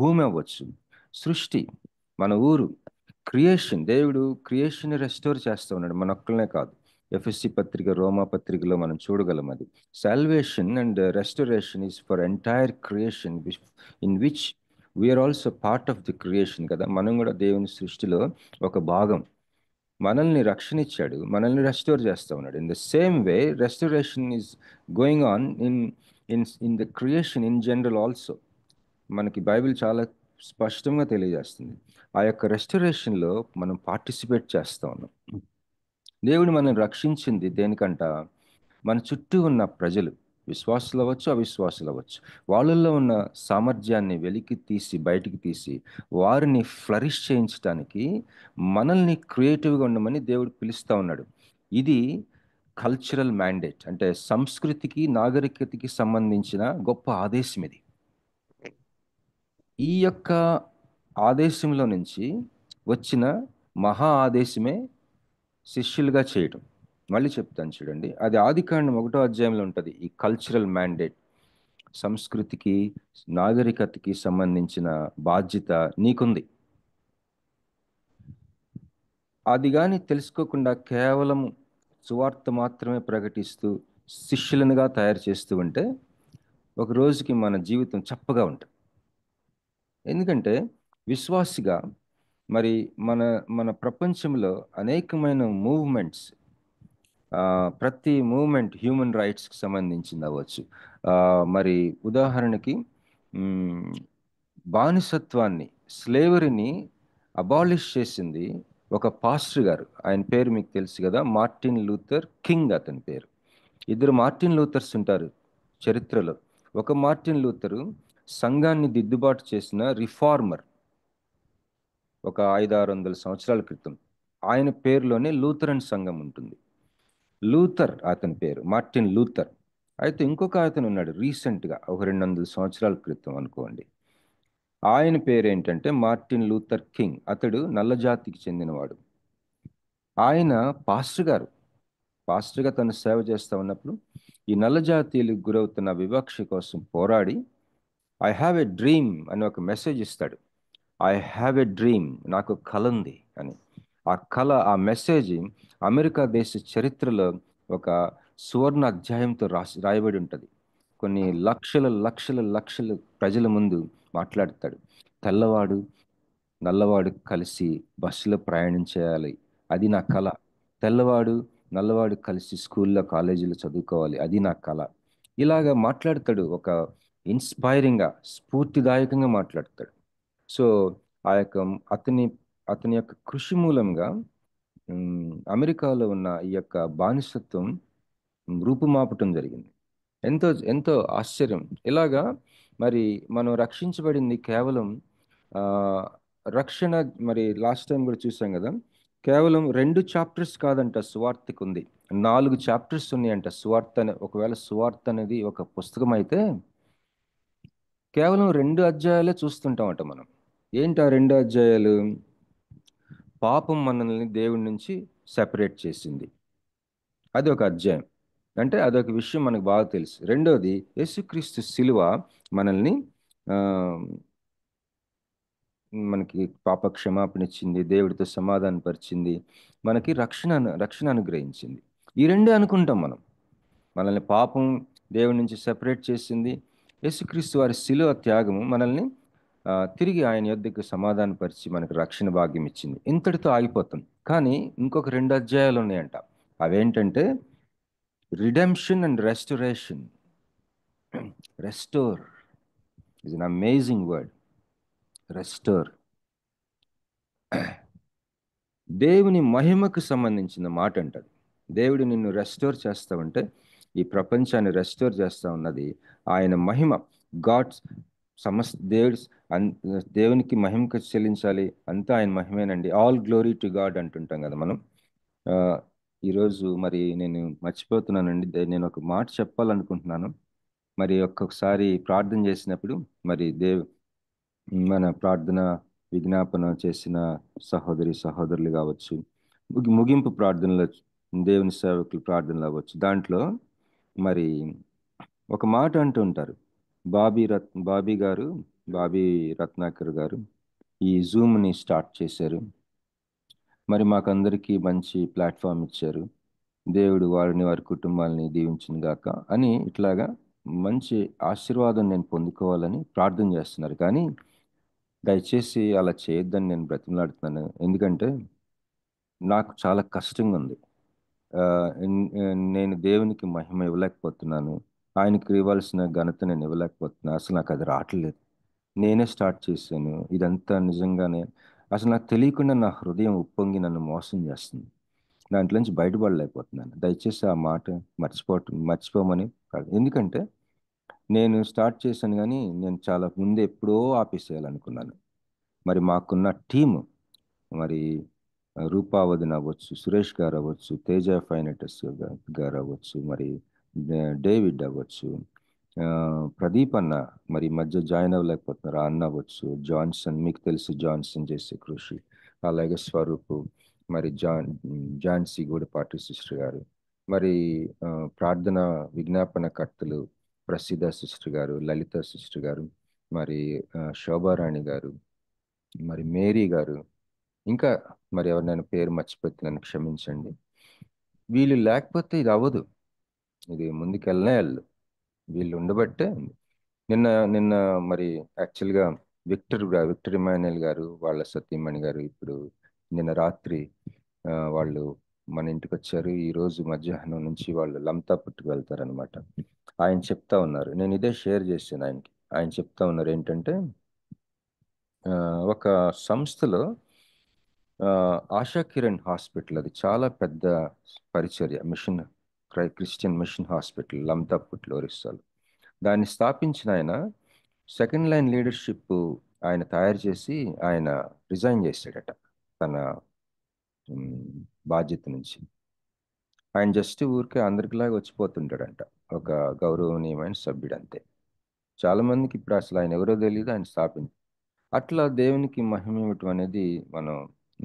భూమి అవ్వచ్చు, సృష్టి, మన ఊరు, క్రియేషన్. దేవుడు క్రియేషన్ రెస్టోర్ చేస్తూ ఉన్నాడు, మన ఒక్కలనే కాదు. ఎఫ్ఎస్సి పత్రిక, రోమా పత్రికలో మనం చూడగలం అది. Salvation and restoration is for entire creation in which we are also part of the creation కదా. మనం కూడా దేవుని సృష్టిలో ఒక భాగం. మనల్ని రక్షణ ఇచ్చాడు, మనల్ని రెస్టోర్ చేస్తూ ఉన్నాడు. In the same way restoration is going on in the creation in general also. మనకి బైబిల్ చాలా స్పష్టంగా తెలియజేస్తుంది. ఆ యొక్క రెస్టరేషన్లో మనం పార్టిసిపేట్ చేస్తూ ఉన్నాం. దేవుడు మనల్ని రక్షించింది దేనికంట? మన చుట్టూ ఉన్న ప్రజలు, విశ్వాసులు అవ్వచ్చు, అవిశ్వాసులు అవ్వచ్చు, వాళ్ళల్లో ఉన్న సామర్థ్యాన్ని వెలికి తీసి బయటికి తీసి వారిని ఫ్లరిష్ చేయించడానికి మనల్ని క్రియేటివ్గా ఉండమని దేవుడు పిలుస్తూ ఉన్నాడు. ఇది కల్చరల్ మ్యాండేట్, అంటే సంస్కృతికి నాగరికతకి సంబంధించిన గొప్ప ఆదేశం ఇది. ఈ యొక్క ఆదేశంలో నుంచి వచ్చిన మహా ఆదేశమే శిష్యులుగా చేయటం. మళ్ళీ చెప్తాను చూడండి, అది ఆదికాండం 1వ అధ్యాయంలో ఉంటుంది. ఈ కల్చరల్ మ్యాండేట్, సంస్కృతికి నాగరికతకి సంబంధించిన బాధ్యత నీకుంది. అది కానీ తెలుసుకోకుండా కేవలం సువార్త మాత్రమే ప్రకటిస్తూ శిష్యులనుగా తయారు చేస్తూ ఉంటే ఒక రోజుకి మన జీవితం చప్పగా ఉంటుంది. ఎందుకంటే విశ్వాసిగా మరి మన ప్రపంచంలో అనేకమైన మూవ్మెంట్స్, ప్రతి మూవ్మెంట్ హ్యూమన్ రైట్స్కి సంబంధించింది అవ్వచ్చు. మరి ఉదాహరణకి బానిసత్వాన్ని, స్లేవరీని అబాలిష్ చేసింది ఒక పాస్టర్ గారు. ఆయన పేరు మీకు తెలుసు కదా, మార్టిన్ లూథర్ కింగ్ అతని పేరు. 2 మార్టిన్ లూథర్స్ ఉంటారు చరిత్రలో. ఒక మార్టిన్ లూథరు సంఘాన్ని దిద్దుబాటు చేసిన రిఫార్మర్, ఒక 500-600 సంవత్సరాల క్రితం. ఆయన పేరులోనే లూథరన్ సంఘం ఉంటుంది. లూథర్ అతని పేరు, మార్టిన్ లూథర్. అయితే ఇంకొక అతను ఉన్నాడు రీసెంట్గా, ఒక 200 సంవత్సరాల క్రితం అనుకోండి. ఆయన పేరు ఏంటంటే మార్టిన్ లూథర్ కింగ్. అతడు నల్ల జాతికి చెందినవాడు. ఆయన పాస్టర్గా తను సేవ చేస్తూ ఉన్నప్పుడు ఈ నల్ల జాతీయులకు గురవుతున్న వివక్ష కోసం పోరాడి ఐ హ్యావ్ ఎ డ్రీమ్ అని ఒక మెసేజ్ ఇస్తాడు. ఐ హ్యావ్ ఎ డ్రీమ్, నాకు కల ఉంది అని. ఆ కళ, ఆ మెసేజ్ అమెరికా దేశ చరిత్రలో ఒక సువర్ణ అధ్యాయంతో రాయబడి ఉంటుంది. కొన్ని లక్షల ప్రజల ముందు మాట్లాడతాడు. తెల్లవాడు నల్లవాడు కలిసి బస్సులో ప్రయాణం చేయాలి, అది నా కళ. తెల్లవాడు నల్లవాడు కలిసి స్కూల్లో కాలేజీలో చదువుకోవాలి, అది నా కళ. ఇలాగా మాట్లాడతాడు, ఒక ఇన్స్పైరింగ్గా, స్ఫూర్తిదాయకంగా మాట్లాడతాడు. సో ఆ యొక్క అతని యొక్క కృషి మూలంగా అమెరికాలో ఉన్న ఈ యొక్క బానిసత్వం రూపుమాపటం జరిగింది. ఎంతో ఎంతో ఆశ్చర్యం. ఇలాగా మరి మనం రక్షించబడింది కేవలం రక్షణ, మరి లాస్ట్ టైం కూడా చూసాం కదా, కేవలం 2 చాప్టర్స్ కాదంట సువార్తకు ఉంది, 4 చాప్టర్స్ ఉన్నాయంట సువార్త. ఒకవేళ సువార్త అనేది ఒక పుస్తకం అయితే కేవలం 2 అధ్యాయాలే చూస్తుంటామట మనం. ఏంటి ఆ 2 అధ్యాయాలు? పాపం మనల్ని దేవుడి నుంచి సెపరేట్ చేసింది, అది ఒక అధ్యాయం. అంటే అదొక విషయం మనకు బాగా తెలుసు. రెండోది, యేసుక్రీస్తు శిలువ మనల్ని మనకి పాప క్షమాపణ ఇచ్చింది, దేవుడితో సమాధానపరిచింది, మనకి రక్షణ అనుగ్రహించింది. ఈ 2 అనుకుంటాం మనం. మనల్ని పాపం దేవుడి నుంచి సెపరేట్ చేసింది, యేసుక్రీస్తు వారి శిలువ త్యాగము మనల్ని తిరిగి ఆయన యొద్దకు సమాధానపరిచి మనకు రక్షణ భాగ్యం ఇచ్చింది. ఇంతటితో ఆగిపోతాం. కానీ ఇంకొక 2 అధ్యాయాలు ఉన్నాయంట. అవేంటంటే redemption and restoration. Restore is an amazing word. Restore దేవుని మహిమకు సంబంధించిన మాట అంటది. దేవుడు నిన్ను రెస్టోర్ చేస్తావంటే, ఈ ప్రపంచాన్ని రెస్టోర్ చేస్తా ఉన్నది ఆయన మహిమ. గాడ్స్ దేవునికి మహిమకు చెల్లించాలి, అంతా ఆయన మహిమేనండి. ఆల్ గ్లోరీ టు గాడ్ అంటుంటాం కదా మనం. ఈరోజు మరి నేను మర్చిపోతున్నానండి. నేను ఒక మాట చెప్పాలనుకుంటున్నాను. మరి ఒక్కొక్కసారి ప్రార్థన చేసినప్పుడు మరి మన ప్రార్థన విజ్ఞాపన చేసిన సహోదరి సహోదరులు కావచ్చు, ముగింపు ప్రార్థనలు, దేవుని సేవకులు ప్రార్థనలు అవ్వచ్చు, దాంట్లో మరి ఒక మాట అంటూ ఉంటారు. బాబీ రత్నాకర్ గారు ఈ జూమ్ని స్టార్ట్ చేశారు. మరి మాకందరికీ మంచి ప్లాట్ఫామ్ ఇచ్చారు. దేవుడు వారిని వారి కుటుంబాలని దీవించును గాక అని ఇట్లాగా మంచి ఆశీర్వాదం నేను పొందుకోవాలని ప్రార్థన చేస్తున్నారు. కానీ దయచేసి అలా చేయొద్దని నేను బ్రతిమలాడుతున్నాను. ఎందుకంటే నాకు చాలా కష్టంగా ఉంది. నేను దేవునికి మహిమ ఇవ్వలేకపోతున్నాను. ఆయనకి ఇవ్వాల్సిన ఘనత నేను ఇవ్వలేకపోతున్నాను. అసలు నాకు అది రావట్లేదు. నేనే స్టార్ట్ చేశాను. ఇదంతా నిజంగానే అసలు నాకు తెలియకుండా నా హృదయం ఉప్పొంగి నన్ను మోసం చేస్తుంది. దాంట్లోంచి బయటపడలేకపోతున్నాను. దయచేసి ఆ మాట మర్చిపోమని ఎందుకంటే నేను స్టార్ట్ చేశాను, కానీ నేను చాలా ముందే ఎప్పుడో ఆపేసేయాలనుకున్నాను. మరి మాకున్న టీము మరి రూపావదిన అవ్వచ్చు, సురేష్ గారు అవ్వచ్చు, తేజ ఫైనటస్ గారు అవ్వచ్చు, మరి డేవిడ్ అవ్వచ్చు, ప్రదీప్ అన్న మరి ఈ మధ్య జాయిన్ అవ్వలేకపోతున్నారు, అన్న అవ్వచ్చు, జాన్సన్, మీకు తెలుసు జాన్సన్ చేసే కృషి, అలాగే స్వరూపు, మరి ఝాన్సీ గూడపాటి సిస్టర్ గారు, మరి ప్రార్థన విజ్ఞాపన కర్తలు ప్రసిద్ధ సిస్టర్ గారు, లలిత సిస్టర్ గారు, మరి శోభారాణి గారు, మరి మేరీ గారు, ఇంకా మరి ఎవరినైనా పేరు మర్చిపోతే నన్ను క్షమించండి. వీళ్ళు లేకపోతే ఇది అవ్వదు. ఇది ముందుకెళ్ళనే వెళ్ళు. వీళ్ళు ఉండబట్టే నిన్న నిన్న మరి యాక్చువల్గా విక్టర్ ఇమాన్యుయల్ గారు వాళ్ళ సతీమణి గారు ఇప్పుడు నిన్న రాత్రి వాళ్ళు మన ఇంటికి వచ్చారు. ఈ రోజు మధ్యాహ్నం నుంచి వాళ్ళు లంతా పుట్టుకు వెళ్తారనమాట. ఆయన చెప్తా ఉన్నారు, నేను ఇదే షేర్ చేశాను ఆయనకి. ఆయన చెప్తా ఉన్నారు ఏంటంటే ఒక సంస్థలో ఆశా కిరణ్ హాస్పిటల్, అది చాలా పెద్ద పరిచర్య మిషన్, క్రిస్టియన్ మిషన్ హాస్పిటల్ లంతాపూర్లో, ఒరిస్సాలో. దాన్ని స్థాపించిన ఆయన సెకండ్ లైన్ లీడర్షిప్ ఆయన తయారు చేసి ఆయన రిజైన్ చేశాడట తన బాధ్యత నుంచి. ఆయన జస్ట్ ఊరికే అందరికిలాగా వచ్చిపోతుంటాడంట, ఒక గౌరవనీయమైన సభ్యుడు అంతే. చాలా మందికి ఇప్పుడు అసలు ఆయన ఎవరో తెలియదు, ఆయన స్థాపించి అట్లా దేవునికి మహిమ ఇవ్వటం అనేది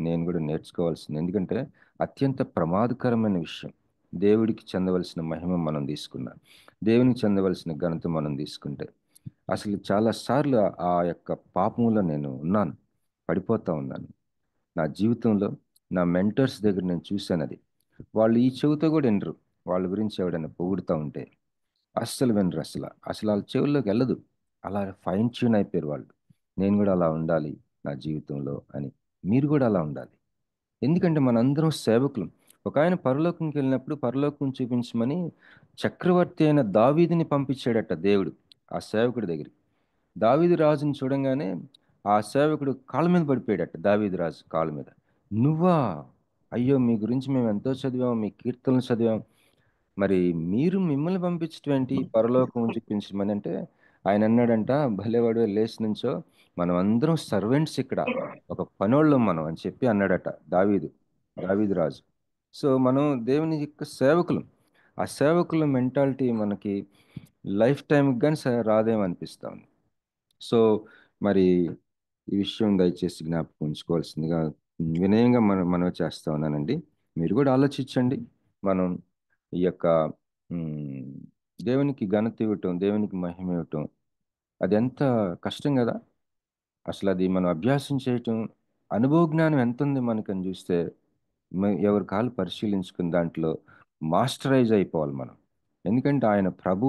నేను కూడా నేర్చుకోవాల్సింది. ఎందుకంటే అత్యంత ప్రమాదకరమైన విషయం. దేవుడికి చెందవలసిన మహిమ మనం తీసుకున్నాం, దేవునికి చెందవలసిన ఘనత మనం తీసుకుంటే అసలు చాలాసార్లు ఆ యొక్క పాపంలో నేను ఉన్నాను, పడిపోతా ఉన్నాను. నా జీవితంలో నా మెంటర్స్ దగ్గర నేను చూశాను అది. వాళ్ళు ఈ చెవితో కూడా వినరు. వాళ్ళ గురించి ఎవడైనా పొగుడుతూ ఉంటే అస్సలు వినరు. అసలు వాళ్ళ చెవుల్లోకి వెళ్ళదు. అలా ఫైన్ ట్యూన్ అయిపోయారు వాళ్ళు. నేను కూడా అలా ఉండాలి నా జీవితంలో అని. మీరు కూడా అలా ఉండాలి. ఎందుకంటే మనందరం సేవకులు. ఒక ఆయన పరలోకంకి వెళ్ళినప్పుడు పరలోకం చూపించమని చక్రవర్తి అయిన దావీదుని పంపించాడట దేవుడు ఆ సేవకుడి దగ్గరికి. దావీదు రాజుని చూడంగానే ఆ సేవకుడు కాళ్ళ మీద పడిపోయాడట. దావీదు రాజు కాళ్ళ మీద, నువ్వా? అయ్యో, మీ గురించి మేము ఎంతో చదివాం, మీ కీర్తనలు చదివాం, మరి మీరు మిమ్మల్ని పంపించడం ఏంటి పరలోకం చూపించమని అంటే ఆయన అన్నాడంట, భలేవాడు లేచి నుంచో, మనం అందరం సర్వెంట్స్ ఇక్కడ, ఒక పనోళ్ళం మనం అని చెప్పి అన్నాడట దావీదు రాజు. సో మనం దేవుని యొక్క సేవకులం. ఆ సేవకుల మెంటాలిటీ మనకి లైఫ్ టైంకి కానీ రాదేమనిపిస్తా ఉంది. సో మరి ఈ విషయం దయచేసి జ్ఞాపకం ఉంచుకోవాల్సిందిగా వినయంగా మనం చేస్తా ఉన్నానండి. మీరు కూడా ఆలోచించండి. మనం ఈ యొక్క దేవునికి ఘనత ఇవ్వటం, దేవునికి మహిమ ఇవ్వటం, అది ఎంత కష్టం కదా. అసలు అది మనం అభ్యాసం చేయటం, అనుభవ జ్ఞానం ఎంత ఉంది మనకని చూస్తే ఎవరి కాళ్ళు పరిశీలించుకుని దాంట్లో మాస్టరైజ్ అయిపోవాలి మనం. ఎందుకంటే ఆయన ప్రభు,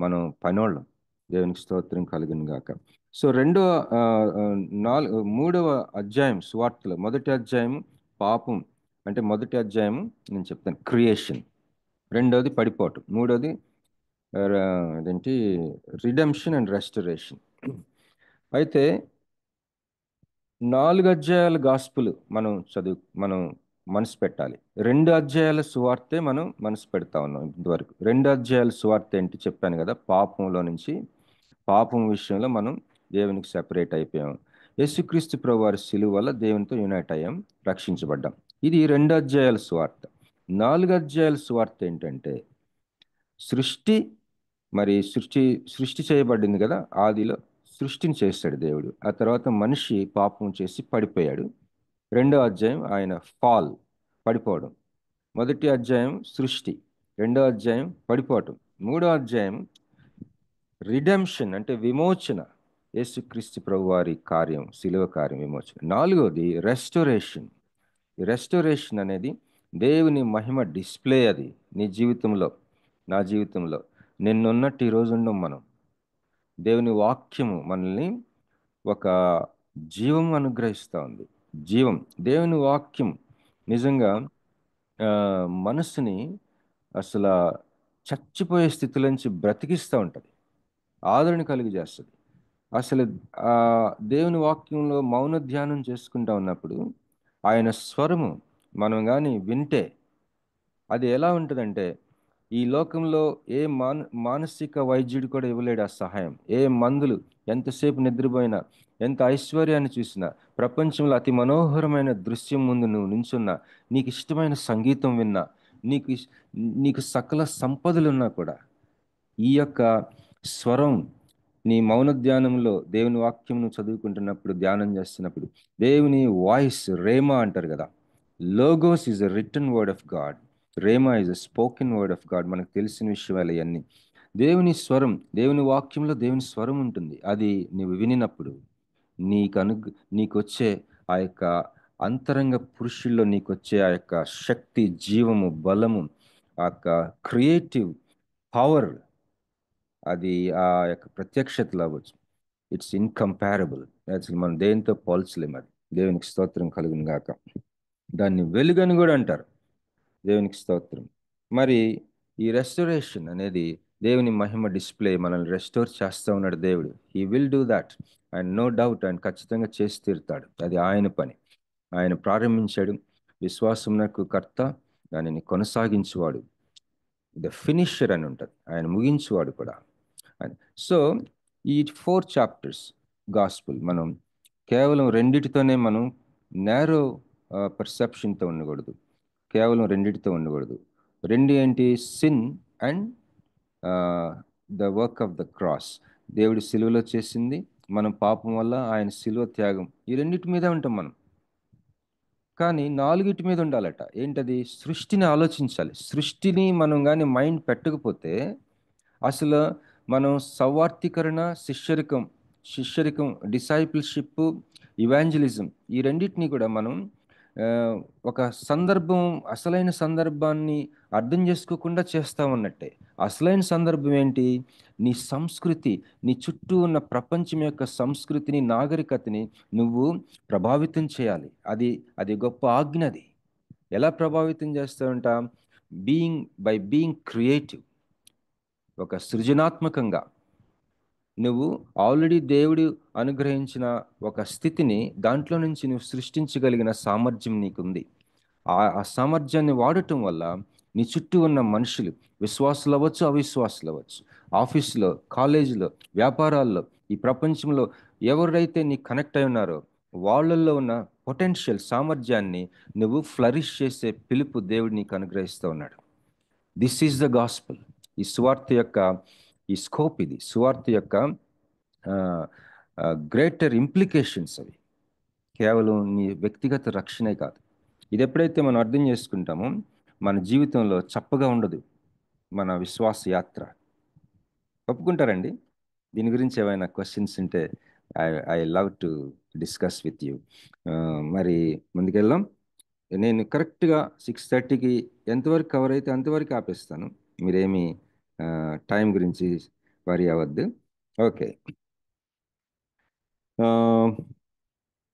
మనం పనోళ్ళం. దేవునికి స్తోత్రం కలుగును గాక. సో మూడవ అధ్యాయం సువార్తలో మొదటి అధ్యాయం పాపం అంటే, మొదటి అధ్యాయం నేను చెప్తాను క్రియేషన్, రెండోది పడిపోవటం, మూడోది అదేంటి రిడెంప్షన్ అండ్ రెస్టరేషన్. అయితే 4 అధ్యాయాల గాస్పుల్ మనం మనసు పెట్టాలి. 2 అధ్యాయాల సువార్తే మనం మనసు పెడతా ఉన్నాం ఇంతవరకు. 2 అధ్యాయాల సువార్త ఏంటి చెప్పాను కదా, పాపంలో నుంచి, పాపం విషయంలో మనం దేవునికి సెపరేట్ అయిపోయాం. యేసుక్రీస్తు ప్రభువారి సిలువ వల్ల దేవునితో యునైట్ అయ్యాం, రక్షించబడ్డాం. ఇది 2 అధ్యాయాల సువార్త. 4 అధ్యాయాల సువార్త ఏంటంటే సృష్టి సృష్టి చేయబడింది కదా, ఆదిలో సృష్టిని చేస్తాడు దేవుడు. ఆ తర్వాత మనిషి పాపం చేసి పడిపోయాడు. 2వ అధ్యాయం ఆయన ఫాల్, పడిపోవడం. 1వ అధ్యాయం సృష్టి, 2వ అధ్యాయం పడిపోవటం, 3వ అధ్యాయం రిడెంప్షన్ అంటే విమోచన, యేసుక్రీస్తు ప్రభువారి కార్యం, శిలువ కార్యం, విమోచన. 4వది రెస్టోరేషన్. ఈ రెస్టోరేషన్ అనేది దేవుని మహిమ డిస్ప్లే. అది నీ జీవితంలో, నా జీవితంలో నిన్నున్నట్టు ఈరోజు ఉండం మనం. దేవుని వాక్యము మనల్ని ఒక జీవం అనుగ్రహిస్తూ ఉంది. జీవం, దేవుని వాక్యం నిజంగా మనసుని అసలు చచ్చిపోయే స్థితిలోంచి బ్రతికిస్తూ ఉంటుంది, ఆదరణ కలిగి చేస్తుంది. అసలు దేవుని వాక్యంలో మౌన ధ్యానం చేసుకుంటా ఉన్నప్పుడు ఆయన స్వరము మనం కానీ వింటే అది ఎలా ఉంటుందంటే, ఈ లోకంలో ఏ మానసిక వైద్యుడు కూడా ఇవ్వలేడు ఆ సహాయం. ఏ మందులు, ఎంతసేపు నిద్రపోయినా, ఎంత ఐశ్వర్యాన్ని చూసినా, ప్రపంచంలో అతి మనోహరమైన దృశ్యం ముందు నువ్వు నించున్నా, నీకు ఇష్టమైన సంగీతం విన్నా, నీకు సకల సంపదలున్నా కూడా ఈ యొక్క స్వరం నీ మౌన ధ్యానంలో దేవుని వాక్యం నువ్వు చదువుకుంటున్నప్పుడు, ధ్యానం చేస్తున్నప్పుడు, దేవుని వాయిస్, రేమా అంటారు కదా, logos is a written word of God, rhema is a spoken word of God. మనకు తెలిసిన విషయాలు ఇవన్నీ. దేవుని స్వరం, దేవుని వాక్యంలో దేవుని స్వరం ఉంటుంది. అది నువ్వు వినినప్పుడు నీకు వచ్చే ఆ యొక్క అంతరంగ పురుషుల్లో నీకు వచ్చే ఆ యొక్క శక్తి, జీవము, బలము, ఆ యొక్క క్రియేటివ్ పవర్, అది ఆ యొక్క ప్రత్యక్షతలు అవ్వచ్చు. It's incomparable. అసలు మనం దేనితో పోల్చలేము. అది దేవునికి స్తోత్రం కలుగును గాక. దాన్ని వెలుగని కూడా అంటారు. దేవునికి స్తోత్రం. మరి ఈ రెస్టోరేషన్ అనేది దేవుని మహిమ డిస్ప్లే, మనల్ని రెస్టోర్ చేస్తూ ఉన్నాడు దేవుడు. He will do that, and no doubt ఆయన ఖచ్చితంగా చేసి తీరుతాడు. అది ఆయన పని. ఆయన ప్రారంభించాడు. విశ్వాసమునకు కర్త, దానిని కొనసాగించువాడు, ద ఫినిషర్ అని ఉంటుంది, ఆయన ముగించువాడు కూడా. సో ఈ 4 చాప్టర్స్ గాస్పుల్ మనం కేవలం రెండిటితోనే మనం నేరో పర్సెప్షన్తో ఉండకూడదు, కేవలం రెండిటితో ఉండకూడదు. రెండు ఏంటి? Sin and the work of the cross. దేవుడి సిలువలో చేసింది, మనం పాపం వల్ల ఆయన సిలువ త్యాగం, ఈ రెండింటి మీద ఉంటాం మనం. కానీ 4 మీద ఉండాలట. ఏంటది? సృష్టిని ఆలోచించాలి. సృష్టిని మనం కానీ మైండ్ పెట్టకపోతే అసలు మనం సౌవార్తీకరణ, శిష్యరికం, డిసైపుల్షిప్, ఇవాంజలిజం, ఈ రెండింటినీ కూడా మనం ఒక సందర్భం, అసలైన సందర్భాన్ని అర్థం చేసుకోకుండా చేస్తా ఉన్నట్టే. అసలైన సందర్భం ఏంటి? నీ సంస్కృతి, నీ చుట్టూ ఉన్న ప్రపంచం యొక్క సంస్కృతిని, నాగరికతని నువ్వు ప్రభావితం చేయాలి. అది గొప్ప ఆజ్ఞ. అది ఎలా ప్రభావితం చేస్తావంట? By being creative. ఒక సృజనాత్మకంగా నువ్వు ఆల్రెడీ దేవుడు అనుగ్రహించిన ఒక స్థితిని, దాంట్లో నుంచి నువ్వు సృష్టించగలిగిన సామర్థ్యం నీకుంది. ఆ సామర్థ్యాన్ని వాడటం వల్ల నీ చుట్టూ ఉన్న మనుషులు, విశ్వాసులు అవ్వచ్చు, అవిశ్వాసులు అవ్వచ్చు, ఆఫీసులో, కాలేజీలో, వ్యాపారాల్లో, ఈ ప్రపంచంలో ఎవరైతే నీ కనెక్ట్ అయి ఉన్నారో వాళ్ళల్లో ఉన్న పొటెన్షియల్ సామర్థ్యాన్ని నువ్వు ఫ్లరిష్ చేసే పిలుపు దేవుడు నీకు అనుగ్రహిస్తూ ఉన్నాడు. This is the gospel. ఈ సువార్త యొక్క ఈ స్కోప్, ఇది సువార్త యొక్క గ్రేటర్ ఇంప్లికేషన్స్. అవి కేవలం నీ వ్యక్తిగత రక్షణే కాదు. ఇది ఎప్పుడైతే మనం అర్థం చేసుకుంటామో మన జీవితంలో చప్పగా ఉండదు మన విశ్వాస యాత్ర. ఒప్పుకుంటారండి? దీని గురించి ఏమైనా క్వశ్చన్స్ ఉంటే I love to discuss with you. మరి ముందుకెళ్దాం. నేను కరెక్ట్గా 6:30కి ఎంతవరకు కవర్ అయితే అంతవరకు ఆపేస్తాను. మీరేమి టైం గురించి వరి అవ్వద్దు. ఓకే,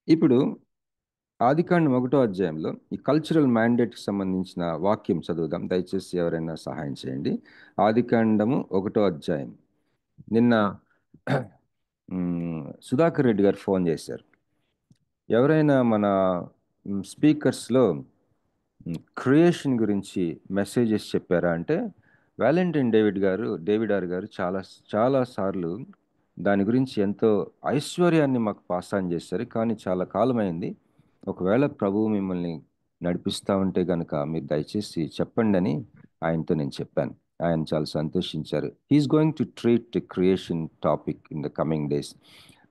ఇప్పుడు ఆదికాండం 1వ అధ్యాయంలో ఈ కల్చరల్ మ్యాండేట్కి సంబంధించిన వాక్యం చదువుదాం. దయచేసి ఎవరైనా సహాయం చేయండి. ఆదికాండము 1వ అధ్యాయం. నిన్న సుధాకర్ రెడ్డి గారు ఫోన్ చేశారు. ఎవరైనా మన స్పీకర్స్లో క్రియేషన్ గురించి మెసేజెస్ చెప్పారా అంటే, వ్యాలంటైన్ డేవిడ్ ఆర్ గారు చాలా సార్లు దాని గురించి ఎంతో ఐశ్వర్యాన్ని మాకు పాస్ ఆన్ చేశారు. కానీ చాలా కాలమైంది. ఒకవేళ ప్రభువు మిమ్మల్ని నడిపిస్తూ ఉంటే కనుక మీరు దయచేసి చెప్పండి అని ఆయనతో నేను చెప్పాను. ఆయన చాలా సంతోషించారు. He is going to treat creation topic in the coming days.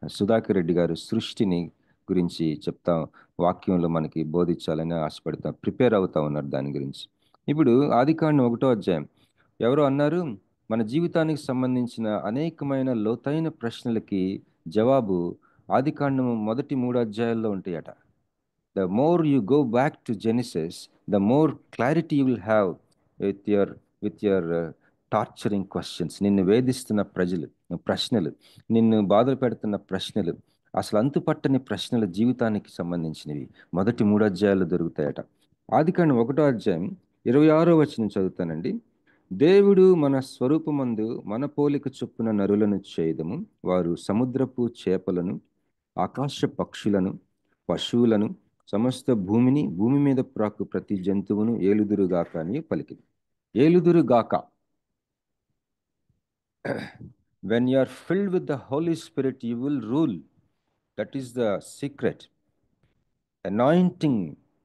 Sudhakar Reddy గారు సృష్టిని గురించి చెప్తా, వాక్యంలో మనకి బోధించాలని ఆశపడతా, ప్రిపేర్ అవుతా ఉన్నారు దాని గురించి. ఇప్పుడు ఆదికాండం 1వ అధ్యాయం, ఎవరో అన్నారు మన జీవితానికి సంబంధించిన అనేకమైన లోతైన ప్రశ్నలకి జవాబు ఆదికాండం మొదటి 3 అధ్యాయాల్లో ఉంటాయట. The more you go back to Genesis, the more clarity you will have with your torturing questions. నిన్ను వేధిస్తున్న ప్రశ్నలు, నిన్ను బాధలు పెడుతున్న ప్రశ్నలు, అసలు అంతుపట్టని ప్రశ్నల జీవితానికి సంబంధించినవి మొదటి 3 అధ్యాయాలు దొరుకుతాయట. ఆదికాండం 1వ అధ్యాయం 26వ వచనం చదువుతానండి. దేవుడు మన స్వరూపమందు మన పోలిక చొప్పున నరులను చేయదము, వారు సముద్రపు చేపలను, ఆకాశ పక్షులను, పశువులను, సమస్త భూమిని, భూమి మీద ప్రాకు ప్రతి జంతువును ఏలుదురుగాక అని పలికింది. ఏలుదురుగాక. When you are filled with the Holy Spirit, you will rule. That is the secret. Anointing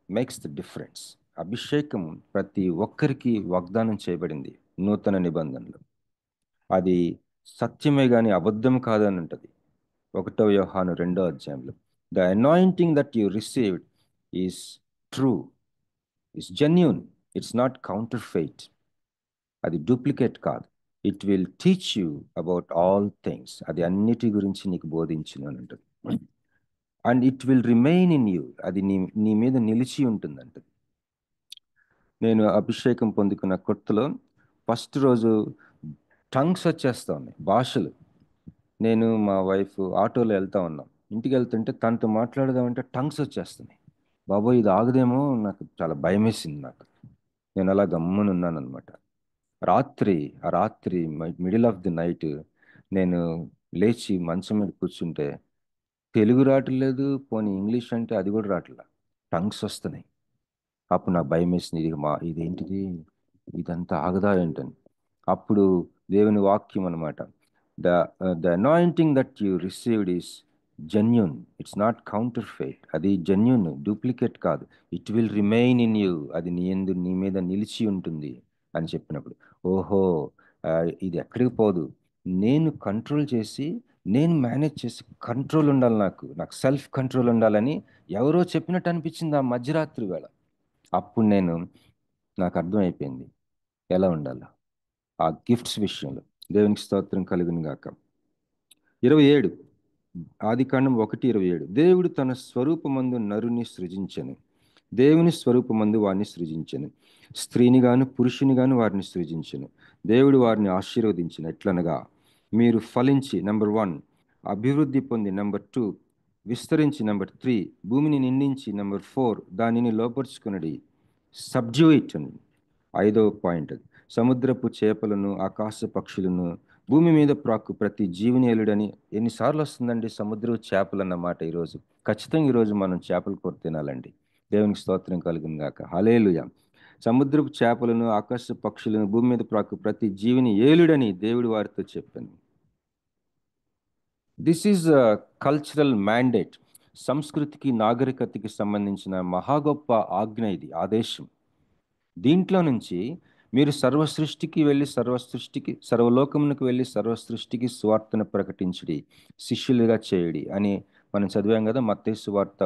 makes the difference. అభిషేకం ప్రతి ఒక్కరికి వాగ్దానం చేయబడింది నూతన నిబంధనలు. అది సత్యమే గాని అబద్ధం కాదని ఉంటుంది 1వ యోహాను 2వ అధ్యాయంలో. The anointing that you received is true, is genuine, it's not counterfeit. అది డూప్లికేట్ కాదు. It will teach you about all things. అది అన్నిటి గురించి నీకు బోధించును అని ఉంటుంది. And it will remain in you. అది నీ మీద నిలిచి ఉంటుంది అంటుంది. నేను అభిషేకం పొందుకున్న కొత్తలో ఫస్ట్ రోజు టంగ్స్ వచ్చేస్తా ఉన్నాయి, భాషలు. నేను మా వైఫ్ ఆటోలో వెళ్తా ఉన్నాం. ఇంటికి వెళ్తుంటే తనతో మాట్లాడదామంటే టంగ్స్ వచ్చేస్తున్నాయి. బాబోయ్ ఇది ఆగదేమో, నాకు చాలా భయం వేసింది. నేను అలా గమ్మునున్నాను అనమాట. ఆ రాత్రి మిడిల్ ఆఫ్ ది నైట్ నేను లేచి మంచం మీద కూర్చుంటే తెలుగు రావట్లేదు, పోనీ ఇంగ్లీష్ అంటే అది కూడా రావట్లేదు, టంగ్స్ వస్తున్నాయి. అప్పుడు నాకు భయం వేసింది, ఇదేంటిది, ఇదంతా ఆగదా ఏంటని. అప్పుడు దేవుని వాక్యం అనమాట, the anointing that you received is genuine, it's not counterfeit. అది జెన్యూన్, డూప్లికేట్ కాదు. It will remain in you. అది నీ మీద నిలిచి ఉంటుంది అని చెప్పినప్పుడు ఓహో, ఇది ఎక్కడికి పోదు. నేను కంట్రోల్ చేసి, నేను మేనేజ్ చేసి కంట్రోల్ ఉండాలి, నాకు సెల్ఫ్ కంట్రోల్ ఉండాలని ఎవరో చెప్పినట్టు అనిపించింది ఆ మధ్యరాత్రి వేళ. అప్పుడు నాకు అర్థమైపోయింది ఎలా ఉండాలో ఆ గిఫ్ట్స్ విషయంలో. దేవునికి స్తోత్రం కలుగును గాక. 27 ఆదికాండం 1:27. దేవుడు తన స్వరూపమందు నరుని సృజించెను, దేవుని స్వరూపమందు వారిని సృజించెను, స్త్రీని గాను పురుషుని గాను వారిని సృజించెను. దేవుడు వారిని ఆశీర్వదించిన ఎట్లనగా, మీరు ఫలించి నెంబర్ 1 అభివృద్ధి పొంది, నెంబర్ 2 విస్తరించి, నెంబర్ 3 భూమిని నిండించి, నెంబర్ 4 దానిని లోపరుచుకునడి, సబ్డ్యూ ఇట్ అని 5వ పాయింట్. సముద్రపు చేపలను, ఆకాశ పక్షులను, భూమి మీద ప్రాకు ప్రతి జీవిని ఏలుడని. ఎన్నిసార్లు వస్తుందండి సముద్రపు చేపలు అన్నమాట. ఈరోజు ఖచ్చితంగా ఈరోజు మనం చేపల కూర తినాలండి. దేవునికి స్తోత్రం కలుగును గాక. హల్లెలూయా. సముద్రపు చేపలను, ఆకాశ పక్షులను, భూమి మీద ప్రాకు ప్రతి జీవిని ఏలుడని దేవుడు వారితో చెప్పాను. This is a cultural mandate. సంస్కృతికి, నాగరికతకి సంబంధించిన మహా గొప్ప ఆజ్ఞ ఇది, ఆదేశం. దీంట్లో నుంచి మీరు సర్వసృష్టికి వెళ్ళి, సర్వలోకమునకు వెళ్ళి సర్వసృష్టికి సువార్తను ప్రకటించుడి, శిష్యులుగా చేయడి అని మనం చదివాం కదా మత్తయి సువార్త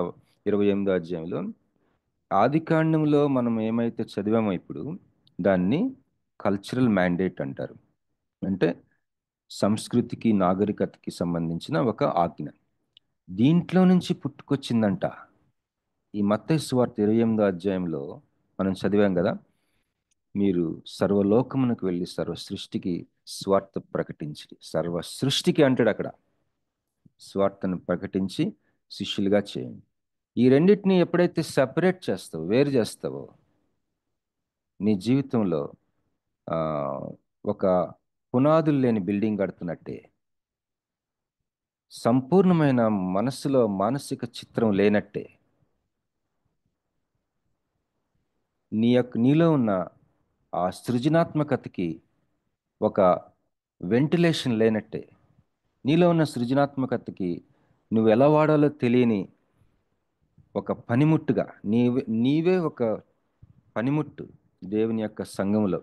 28వ అధ్యాయంలో. ఆదికాండంలో మనం ఏమైతే చదివామో ఇప్పుడు దాన్ని కల్చరల్ మ్యాండేట్ అంటారు. అంటే సంస్కృతికి, నాగరికతకి సంబంధించిన ఒక ఆజ్ఞ. దీంట్లో నుంచి పుట్టుకొచ్చిందంట ఈ మత్తయి సువార్త 28వ అధ్యాయంలో మనం చదివాం కదా, మీరు సర్వలోకమునకు వెళ్ళి సర్వ సృష్టికి స్వార్థ ప్రకటించి. సర్వ సృష్టికి అంటాడు అక్కడ, స్వార్థను ప్రకటించి శిష్యులుగా చేయండి. ఈ రెండింటిని ఎప్పుడైతే సెపరేట్ చేస్తావో, వేరు చేస్తావో, నీ జీవితంలో ఒక పునాదులు లేని బిల్డింగ్ కడుతున్నట్టే, సంపూర్ణమైన మనస్సులో మానసిక చిత్రం లేనట్టే, నీలో ఉన్న ఆ సృజనాత్మకతకి ఒక వెంటిలేషన్ లేనట్టే, నీలో ఉన్న సృజనాత్మకతకి నువ్వు ఎలా వాడాలో తెలియని ఒక పనిముట్టుగా నీవే ఒక పనిముట్టు దేవుని యొక్క సంఘంలో.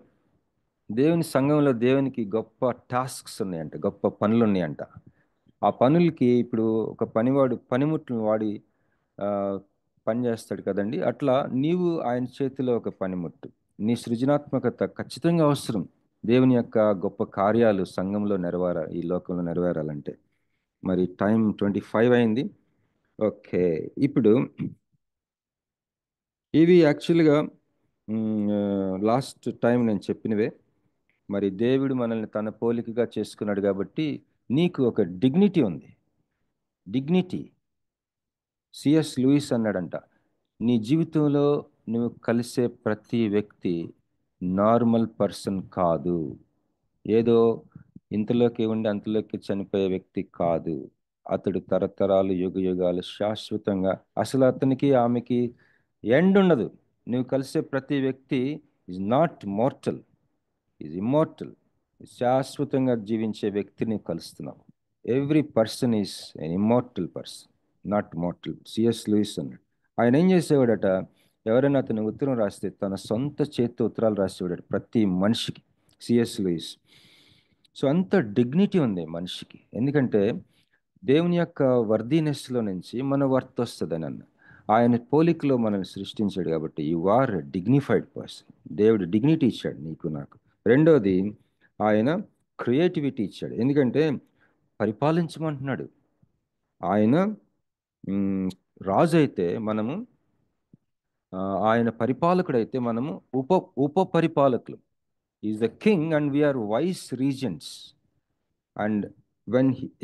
దేవుని సంఘంలో దేవునికి గొప్ప టాస్క్స్ ఉన్నాయంట, గొప్ప పనులు ఉన్నాయంట. ఆ పనులకి ఇప్పుడు ఒక పనివాడు పనిముట్లను వాడి పని చేస్తాడు కదండి. అట్లా నీవు ఆయన చేతిలో ఒక పనిముట్టు. నీ సృజనాత్మకత ఖచ్చితంగా అవసరం దేవుని యొక్క గొప్ప కార్యాలు సంఘంలో ఈ లోకంలో నెరవేరాలంటే. మరి టైం 25 అయింది. ఓకే, ఇప్పుడు ఇవి యాక్చువల్గా లాస్ట్ టైం నేను చెప్పినవే. మరి దేవుడు మనల్ని తన పోలికగా చేసుకున్నాడు కాబట్టి నీకు ఒక డిగ్నిటీ ఉంది. డిగ్నిటీ. సిఎస్ లూయిస్ అన్నాడంట, నీ జీవితంలో నువ్వు కలిసే ప్రతి వ్యక్తి నార్మల్ పర్సన్ కాదు, ఏదో ఇంతలోకి ఉండి అంతలోకి చనిపోయే వ్యక్తి కాదు. అతడు తరతరాలు యుగాలు శాశ్వతంగా, అసలు అతనికి ఆమెకి ఎండ్ ఉండదు. నువ్వు కలిసే ప్రతి వ్యక్తి is not mortal, is immortal. శాశ్వతంగా జీవించే వ్యక్తిని కలుస్తున్నావు. Every person is an immortal person, not mortal. C S Lewis అన్నాడు. ఆయన ఏం చేసేవాడట, ఎవరైనా అతను ఉత్తరం రాస్తే తన సొంత చేతితో ఉత్తరాలు రాసేవాడు ప్రతి మనిషికి, సిఎస్ లూయిస్. సో అంత డిగ్నిటీ ఉంది మనిషికి, ఎందుకంటే దేవుని యొక్క వర్దీనెస్లో నుంచి మన వర్త్ వస్తుందని అన్న. ఆయన పోలికలో మనల్ని సృష్టించాడు కాబట్టి యు ఆర్ డిగ్నిఫైడ్ పర్సన్. దేవుడు డిగ్నిటీ ఇచ్చాడు నీకు నాకు. రెండోది, ఆయన క్రియేటివిటీ ఇచ్చాడు, ఎందుకంటే పరిపాలించమంటున్నాడు. ఆయన రాజు అయితే మనము, ఆయన పరిపాలకుడైతే మనము ఉప పరిపాలకులు. Is the king and we are vice regents. And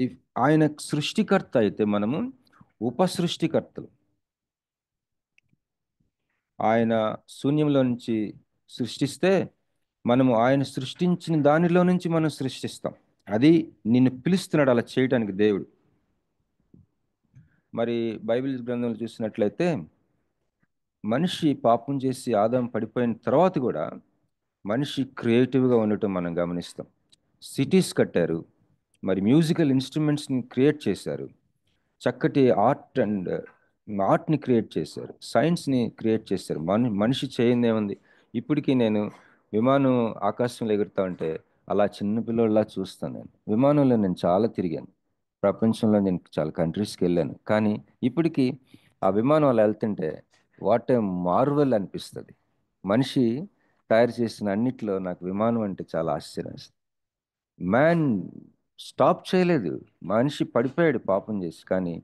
if ఆయన సృష్టికర్త అయితే మనము ఉపసృష్టికర్తలు. ఆయన శూన్యంలో నుంచి సృష్టిస్తే మనము ఆయన సృష్టించిన దానిలో నుంచి మనం సృష్టిస్తాం. అది నిన్ను పిలుస్తున్నాడు అలా చేయడానికి దేవుడు. మరి బైబిల్ గ్రంథంలో చూసినట్లయితే మనిషి పాపం చేసి ఆదాం పడిపోయిన తర్వాత కూడా మనిషి క్రియేటివ్గా ఉండటం మనం గమనిస్తాం. సిటీస్ కట్టారు, మరి మ్యూజికల్ ఇన్స్ట్రుమెంట్స్ని క్రియేట్ చేశారు, చక్కటి ఆర్ట్ని క్రియేట్ చేశారు, సైన్స్ని క్రియేట్ చేశారు. మనిషి చేయింది ఏముంది? ఇప్పటికీ నేను విమానం ఆకాశంలో ఎగురుతా ఉంటే అలా చిన్నపిల్లలా చూస్తాను. నేను విమానంలో నేను చాలా తిరిగాను, ప్రపంచంలో నేను చాలా కంట్రీస్కి వెళ్ళాను. కానీ ఇప్పటికీ ఆ విమానం అలా వెళ్తుంటే వాట్ ఏ మార్వెల్ అనిపిస్తుంది. మనిషి తయారు చేసిన అన్నిట్లో నాకు విమానం అంటే చాలా ఆశ్చర్యం. మ్యాన్ స్టాప్ చేయలేదు, మనిషి పడిపోయాడు పాపం చేసి, కానీ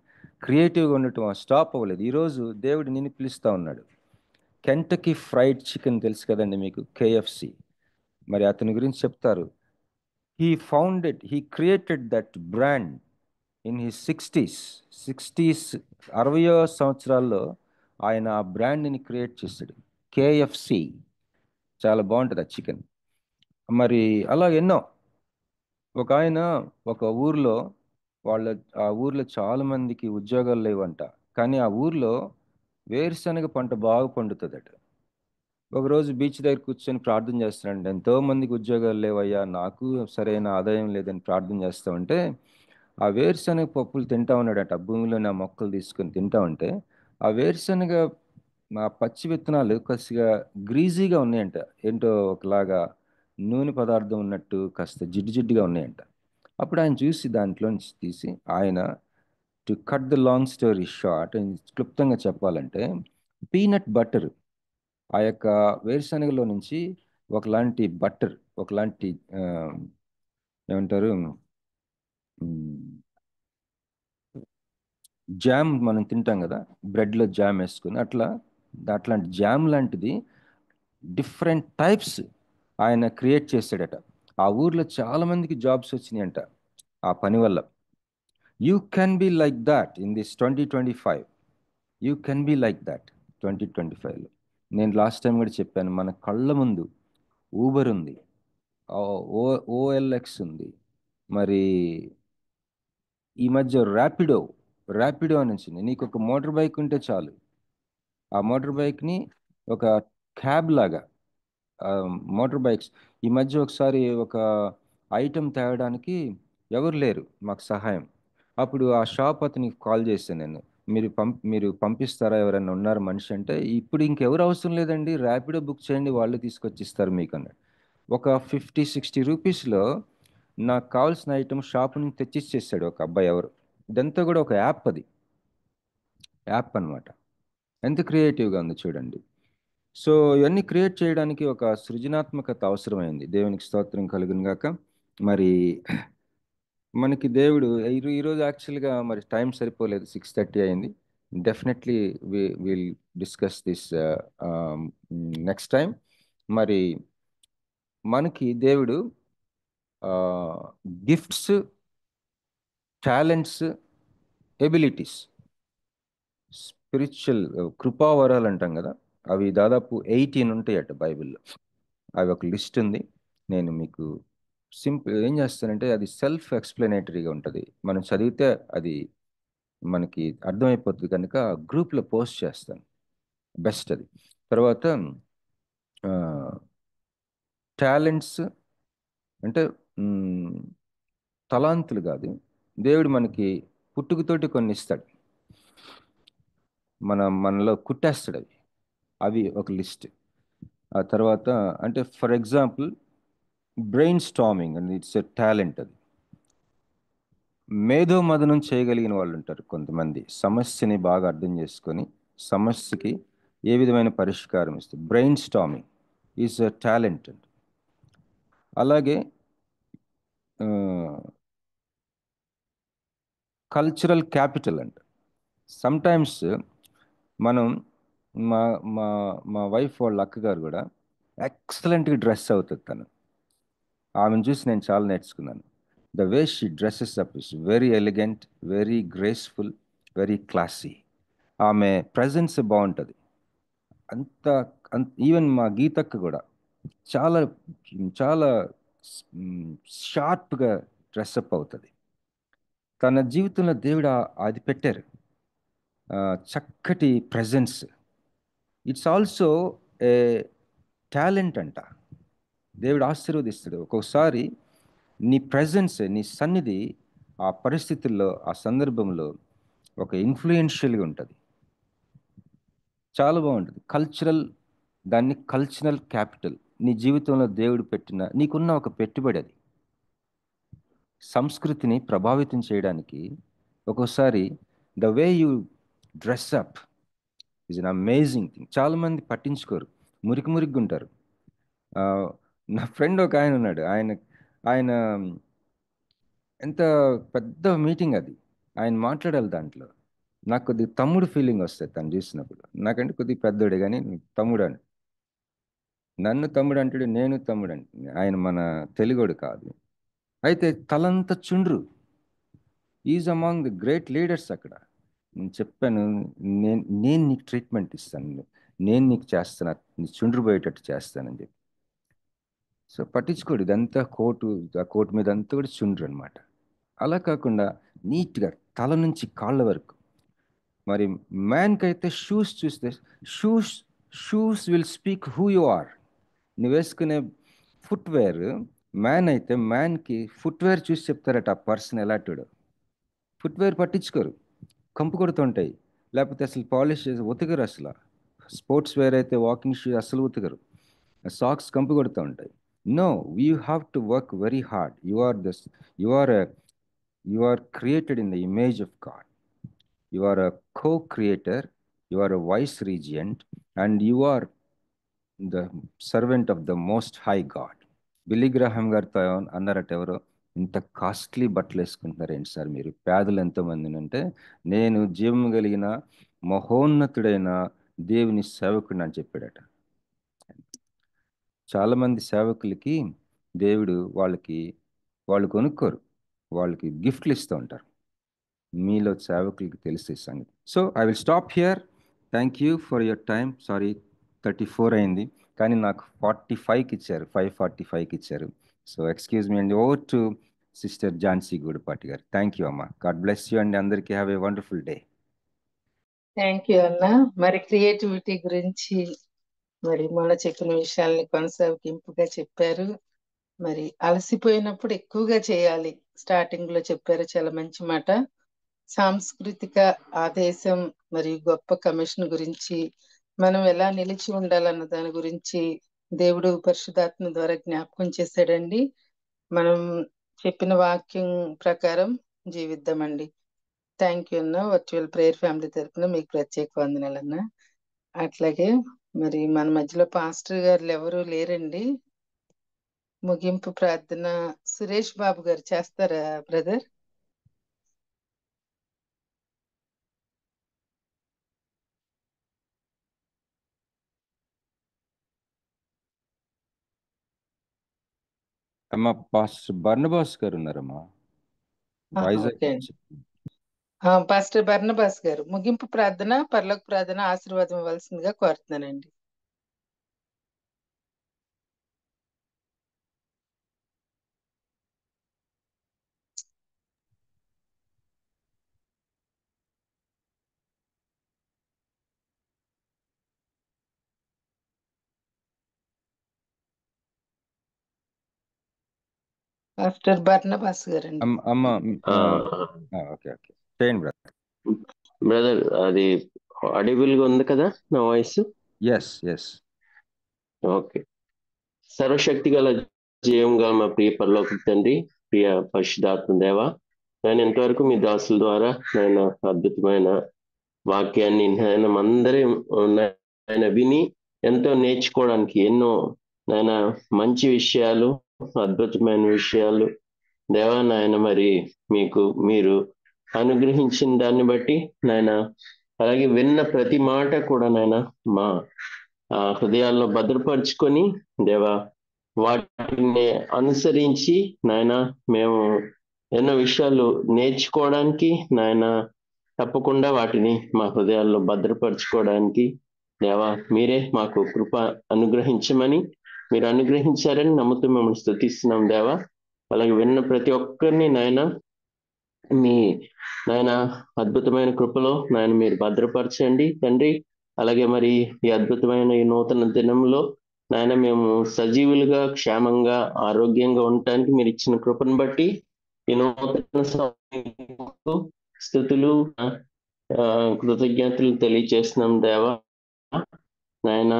క్రియేటివ్గా ఉండటం స్టాప్ అవ్వలేదు. ఈరోజు దేవుడు నిన్ను పిలుస్తూ ఉన్నాడు. కెంటకీ ఫ్రైడ్ చికెన్ తెలుసు కదండి మీకు, కేఎఫ్సి. మరి అతని గురించి చెప్తారు, he created that brand in his 60s. 60వ సంవత్సరాల్లో ఆయన ఆ బ్రాండ్ని క్రియేట్ చేశాడు, కేఎఫ్సి. చాలా బాగుంటుంది ఆ చికెన్. మరి అలా ఎన్నో. ఆయన ఒక ఊర్లో ఆ ఊర్లో చాలా మందికి ఉద్యోగాలు లేవంట, కానీ ఆ ఊర్లో వేరుశనగ పంట బాగా పండుతుందట. ఒకరోజు బీచ్ దగ్గర కూర్చొని ప్రార్థన చేస్తున్నాడు, ఎంతో మందికి ఉద్యోగాలు లేవయ్యా, నాకు సరైన ఆదాయం లేదని ప్రార్థన చేస్తూ ఉంటే ఆ వేరుశనగ పప్పులు తింటా ఉన్నాడట. భూమిలోని ఆ మొక్కలు తీసుకొని తింటా ఉంటే ఆ వేరుశనగ పచ్చి విత్తనాలు కొద్దిగా గ్రీజీగా ఉన్నాయంట, ఏంటో ఒకలాగా నూనె పదార్థం ఉన్నట్టు కాస్త జిడ్డుగా ఉన్నాయంట. అప్పుడు ఆయన చూసి దాంట్లో నుంచి తీసి, ఆయన to cut the long story short, క్లుప్తంగా చెప్పాలంటే పీనట్ బటర్, ఆ యొక్క వేరుశనగలో నుంచి ఒకలాంటి బటర్, ఒకలాంటి ఏమంటారు జామ్ మనం తింటాం కదా, బ్రెడ్లో జామ్ వేసుకుని, అట్లాంటి జామ్ లాంటిది డిఫరెంట్ టైప్స్ ఆయన క్రియేట్ చేశాడట. ఆ ఊర్లో చాలా మందికి జాబ్స్ వచ్చినాయంట ఆ పని వల్ల. You can be like that in this 2025. You can be like that 2025లో. నేను లాస్ట్ టైం కూడా చెప్పాను, మన కళ్ళ ముందు ఊబర్ ఉంది, ఓఎల్ఎక్స్ ఉంది, మరి ఈ మధ్య ర్యాపిడో అని వచ్చింది. నీకు ఒక మోటార్ బైక్ ఉంటే చాలు, ఆ మోటార్ బైక్ని ఒక క్యాబ్ లాగా, మోటార్ బైక్స్. ఈ మధ్య ఒకసారి ఒక ఐటెం తేవడానికి ఎవరు లేరు మాకు సహాయం. అప్పుడు ఆ షాప్ అతనికి కాల్ చేశాను నేను, మీరు పంపిస్తారా, ఎవరైనా ఉన్నారు మనిషి అంటే, ఇప్పుడు ఇంకెవరు అవసరం లేదండి, ర్యాపిడో బుక్ చేయండి, వాళ్ళు తీసుకొచ్చి ఇస్తారు మీకు అన్నాడు. ఒక 50-60 రూపీస్లో నాకు కావాల్సిన ఐటమ్ షాప్ నుంచి తెచ్చిచ్చేసాడు ఒక అబ్బాయి ఎవరు. ఇదంతా కూడా ఒక యాప్, అది యాప్ అన్నమాట. ఎంత క్రియేటివ్గా ఉంది చూడండి. సో ఇవన్నీ క్రియేట్ చేయడానికి ఒక సృజనాత్మకత అవసరమైంది. దేవునికి స్తోత్రం కలుగును గాక. మరి మనకి దేవుడు ఈరోజు యాక్చువల్గా మరి టైం సరిపోలేదు, 6:30 అయింది. Definitely will discuss this next time. మరి మనకి దేవుడు గిఫ్ట్స్, టాలెంట్స్, ఎబిలిటీస్, స్పిరిచువల్ కృపావరాలు అంటాం కదా, అవి దాదాపు 18 ఉంటాయట బైబిల్లో. అవి ఒక లిస్ట్ ఉంది. నేను మీకు సింపుల్ ఏం చేస్తానంటే, అది సెల్ఫ్ ఎక్స్ప్లెనేటరీగా ఉంటుంది, మనం చదివితే అది మనకి అర్థమైపోతుంది కనుక గ్రూప్లో పోస్ట్ చేస్తాను, బెస్ట్ అది. తర్వాత టాలెంట్స్ అంటే తలాంతులు కాదు, దేవుడు మనకి పుట్టుకతోటి కొన్ని ఇస్తాడు, మనలో కుట్టేస్తాడు అవి. అవి ఒక లిస్ట్. ఆ తర్వాత అంటే ఫర్ ఎగ్జాంపుల్ బ్రెయిన్ స్టార్మింగ్ అని, ఇట్స్ ఎ టాలెంట్. అది మేధో మదనం చేయగలిగిన వాళ్ళు ఉంటారు కొంతమంది, సమస్యని బాగా అర్థం చేసుకొని సమస్యకి ఏ విధమైన పరిష్కారం ఇస్తారు. Brain storming is a talent. అలాగే కల్చరల్ క్యాపిటల్ అంట. సమ్టైమ్స్ మనం మా మా మా వైఫ్ వాళ్ళ అక్కగారు కూడా ఎక్సలెంట్గా డ్రెస్ అవుతుంది. ఆమెను చూసి నేను చాలా నేర్చుకున్నాను. The way she dresses up is very elegant, very graceful, very classy. ఆమె ప్రజెన్స్ బాగుంటుంది. ఈవెన్ మా గీతక్క కూడా చాలా చాలా షార్ప్గా డ్రెస్అప్ అవుతుంది. తన జీవితంలో దేవుడు అది పెట్టారు, చక్కటి presence. It's also a talent అంట. దేవుడు ఆశీర్వదిస్తాడు. ఒక్కొక్కసారి నీ ప్రజెన్స్, నీ సన్నిధి ఆ పరిస్థితుల్లో, ఆ సందర్భంలో ఒక ఇన్ఫ్లుయెన్షియల్గా ఉంటుంది, చాలా బాగుంటుంది. దాన్ని కల్చరల్ క్యాపిటల్. నీ జీవితంలో దేవుడు పెట్టిన, నీకున్న ఒక పెట్టుబడి అది. సంస్కృతిని ప్రభావితం చేయడానికి ఒక్కోసారి the way you dress up is an amazing thing. చాలామంది పట్టించుకోరు, మురికిగా ఉంటారు. నా ఫ్రెండ్ ఒక ఆయన ఉన్నాడు, ఆయన ఎంత పెద్ద మీటింగ్ అది, ఆయన మాట్లాడాలి దాంట్లో. నాకు కొద్దిగా తమ్ముడు ఫీలింగ్ వస్తుంది తను చూసినప్పుడు. నాకంటే కొద్దిగా పెద్దోడే కానీ తమ్ముడు అని, నన్ను తమ్ముడు అంటాడు, నేను తమ్ముడు అంటే. ఆయన మన తెలుగోడు కాదు. అయితే తలంతా చుండ్రు. Is among the great leaders అక్కడ. నేను చెప్పాను, నేను నీకు ట్రీట్మెంట్ ఇస్తాను, నేను నీకు చేస్తాను, నీ చుండ్రు పోయేటట్టు చేస్తానని చెప్పి. సో పట్టించుకోడు, ఇదంతా ఆ కోటు మీద అంతా కూడా చుండ్రు అనమాట. అలా కాకుండా నీట్గా తల నుంచి కాళ్ళ వరకు. మరి మ్యాన్కి అయితే షూస్ చూస్తే, shoes will speak who you are. నువ్వు వేసుకునే ఫుట్వేర్, మ్యాన్ అయితే మ్యాన్కి ఫుట్వేర్ చూసి చెప్తారట ఆ పర్సన్ ఎలాంటివాడు. ఫుట్వేర్ పట్టించుకోరు, కంపు కొడుతుంటాయి, లేకపోతే అసలు పాలిష్ చేసి ఉతకరు. అసలు స్పోర్ట్స్ వేర్ అయితే వాకింగ్ షూ అసలు ఉతకరు, సాక్స్ కంపు కొడుతూ ఉంటాయి. No, you have to work very hard. You are created in the image of God. You are a co-creator, you are a vice regent, and you are the servant of the most high God. Billy Graham గారితో అన్నారట ఎవరో, ఇంత costly బట్టలు వేసుకుంటున్నారు ఏంటి sir మీరు, పేదలు ఎంతోమంది అంటే, నేను జీవం కలిగిన మహోన్నతుడైన దేవుని సేవకుడిని అని చెప్పాడట. చాలామంది సేవకులకి దేవుడు వాళ్ళు కొనుక్కోరు, వాళ్ళకి గిఫ్ట్లు ఇస్తూ ఉంటారు. మీలో సేవకులకి తెలిసే సంగతి. So I will stop here. Thank you for your time. Sorry 34 అయింది, కానీ నాకు 45కి ఇచ్చారు, 5:45కి ఇచ్చారు. సో ఎక్స్క్యూజ్ మీ అండి. Over to sister Jhansi Gudapati గారు. థ్యాంక్ యూ అమ్మా. గాడ్ బ్లెస్ యూ అండి. అందరికీ have a wonderful day. Thank you అన్న. మరి క్రియేటివిటీ గురించి మరి మొన్న చెప్పిన విషయాల్ని కొనసాగింపుగా చెప్పారు. మరి అలసిపోయినప్పుడు ఎక్కువగా చేయాలి, స్టార్టింగ్ లో చెప్పారు, చాలా మంచి మాట. సాంస్కృతిక ఆదేశం మరియు గొప్ప కమిషన్ గురించి మనం ఎలా నిలిచి ఉండాలన్న దాని గురించి దేవుడు పరిశుద్ధాత్మ ద్వారా జ్ఞాపకం చేశాడండి. మనం చెప్పిన వాక్యం ప్రకారం జీవిద్దామండి. థ్యాంక్ యూ అన్న. వర్చువల్ ప్రేయర్ ఫ్యామిలీ తరఫున మీకు ప్రత్యేక వందనాలన్న. అట్లాగే మరి మన మధ్యలో పాస్టర్ గారు ఎవరు లేరండి. ముగింపు ప్రార్థన సురేష్ బాబు గారు చేస్తారా బ్రదర్? అమ్మా పాస్టర్ బర్నబాస్ గారు ఉన్నారమ్మా, వైజాగ్ ఓకే నుంచి. పాస్టర్ బర్నబాస్ గారు ముగింపు ప్రార్థన పరలోక ప్రార్థన ఆశీర్వాదం ఇవ్వాల్సిందిగా కోరుతున్నానండి. పాస్టర్ బర్నబాస్ గారండి. అమ్మ ఓకే ఓకే చేయండి బ్రదర్. బ్రదర్ అది ఆడిబుల్ గా ఉంది కదా నా వాయిస్? Yes yes. ఓకే. సర్వశక్తి గల జీవం గల మా ప్రియ పరలోక తండ్రి, ప్రియ పరిశుద్ధాత్మ దేవ, నేను ఇంతవరకు మీ దాసుల ద్వారా నేను అద్భుతమైన వాక్యాన్ని నేను అందరి ఆయన విని ఎంతో నేర్చుకోవడానికి ఎన్నో నాయన మంచి విషయాలు, అద్భుతమైన విషయాలు దేవా నాయన మరి మీరు అనుగ్రహించిన దాన్ని బట్టి నాయన, అలాగే విన్న ప్రతి మాట కూడా నాయన మా హృదయాల్లో భద్రపరుచుకొని దేవా వాటిని అనుసరించి నాయన మేము ఎన్నో విషయాలు నేర్చుకోవడానికి నాయన తప్పకుండా వాటిని మా హృదయాల్లో భద్రపరచుకోవడానికి దేవా మీరే మాకు కృప అనుగ్రహించమని, మీరు అనుగ్రహించారని నమ్ముతూ మిమ్మల్ని స్తుతిస్తున్నాం దేవా. అలాగే విన్న ప్రతి ఒక్కరిని నాయన మీ నాయన అద్భుతమైన కృపలో నాయన మీరు భద్రపరచండి తండ్రి. అలాగే మరి ఈ అద్భుతమైన ఈ నూతన దినంలో నాయన మేము సజీవులుగా క్షేమంగా ఆరోగ్యంగా ఉండటానికి మీరు ఇచ్చిన కృపను బట్టి ఈ నూతన స్థుతులు కృతజ్ఞతలు తెలియజేస్తున్నాం దేవా. నాయన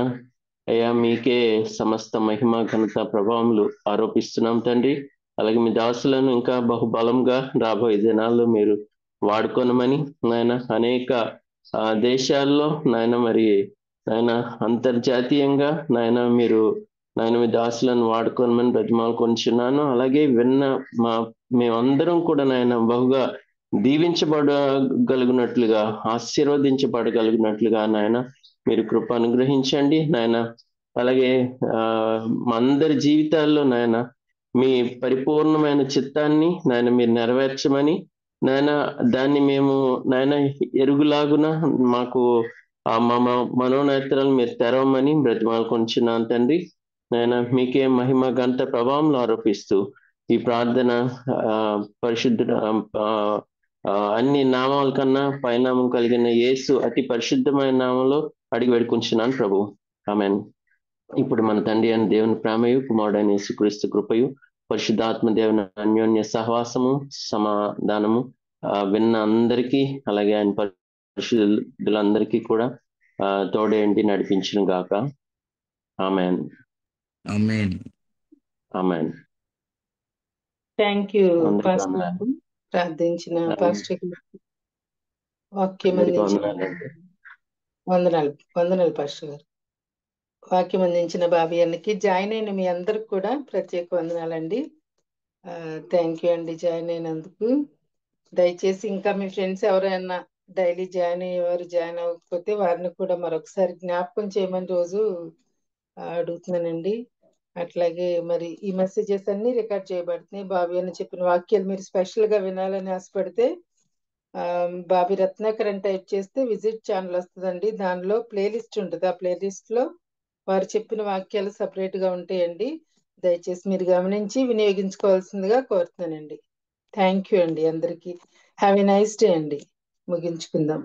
అయ్యా మీకే సమస్త మహిమ ఘనత ప్రభావములు ఆరోపిస్తున్నాం తండ్రి. అలాగే మీ దాసులను ఇంకా బహుబలంగా రాబోయే దినాల్లో మీరు వాడుకోనమని నాయన, అనేక దేశాల్లో నాయన మరి నాయన అంతర్జాతీయంగా నాయన మీరు నాయన మీ దాసులను వాడుకోనమని బ్రతిమాలుకొంచున్నాను. అలాగే విన్న మేమందరం కూడా నాయన బహుగా దీవించబడగలిగినట్లుగా, ఆశీర్వదించబడగలిగినట్లుగా నాయన మీరు కృప అనుగ్రహించండి నాయన. అలాగే మా అందరి జీవితాల్లో నాయన మీ పరిపూర్ణమైన చిత్తాన్ని నాయన మీరు నెరవేర్చమని నాయన, దాన్ని మేము నాయన ఎరుగులాగున మాకు మనోనేత్రాలు మీరు తెరవమని బ్రతిమాలుకొంచున్నాను తండ్రి. నాయన మీకే మహిమ ఘనత ప్రభావంలో ఆరోపిస్తూ ఈ ప్రార్థన పరిశుద్ధ అన్ని నామాల కన్నా పైనామం కలిగిన యేసు అతి పరిశుద్ధమైన నామంలో అడిగి వేడుకుంటున్నాను ప్రభు, ఆమేన్. ఇప్పుడు మన తండ్రి అయిన దేవుని ప్రేమయు, కుమారుడైన యేసుక్రీస్తు కృపయు, పరిశుద్ధాత్మ దేవుని అన్యోన్య సహవాసము సమాధానము విన్న అందరికీ, అలాగే ఆయన పరిశుద్ధులందరికీ కూడా తోడేంటి నడిపించును గాక. ఆమేన్ ఆమేన్ ఆమేన్. థ్యాంక్ యూ పాస్టర్, ప్రార్థించిన పాస్టర్ వాక్యం అందించిన వందనాలు పాస్టర్ గారు. వాక్యం అందించిన బాబీ అన్నకి, జాయిన్ అయిన మీ అందరికి కూడా ప్రత్యేక వందనాలండి. థ్యాంక్ యూ అండి జాయిన్ అయినందుకు. దయచేసి ఇంకా మీ ఫ్రెండ్స్ ఎవరైనా డైలీ జాయిన్ అయ్యేవారు జాయిన్ అవ్వకపోతే వారిని కూడా మరొకసారి జ్ఞాపకం చేయమని రోజు అడుగుతున్నానండి. అట్లాగే మరి ఈ మెసేజెస్ అన్ని రికార్డ్ చేయబడుతున్నాయి. బాబీ అని చెప్పిన వాక్యాలు మీరు స్పెషల్ గా వినాలని ఆశపడితే బాబీ రత్నాకర్ అని టైప్ చేస్తే విజిట్ ఛానల్ వస్తుందండి. దానిలో ప్లేలిస్ట్ ఉంటుంది. ఆ ప్లేలిస్ట్ లో వారు చెప్పిన వాక్యాలు సపరేట్ గా ఉంటాయండి. దయచేసి మీరు గమనించి వినియోగించుకోవాల్సిందిగా కోరుతున్నానండి. థ్యాంక్ యూ అండి అందరికీ. హ్యావ్ ఎ నైస్ డే అండి. ముగించుకుందాం.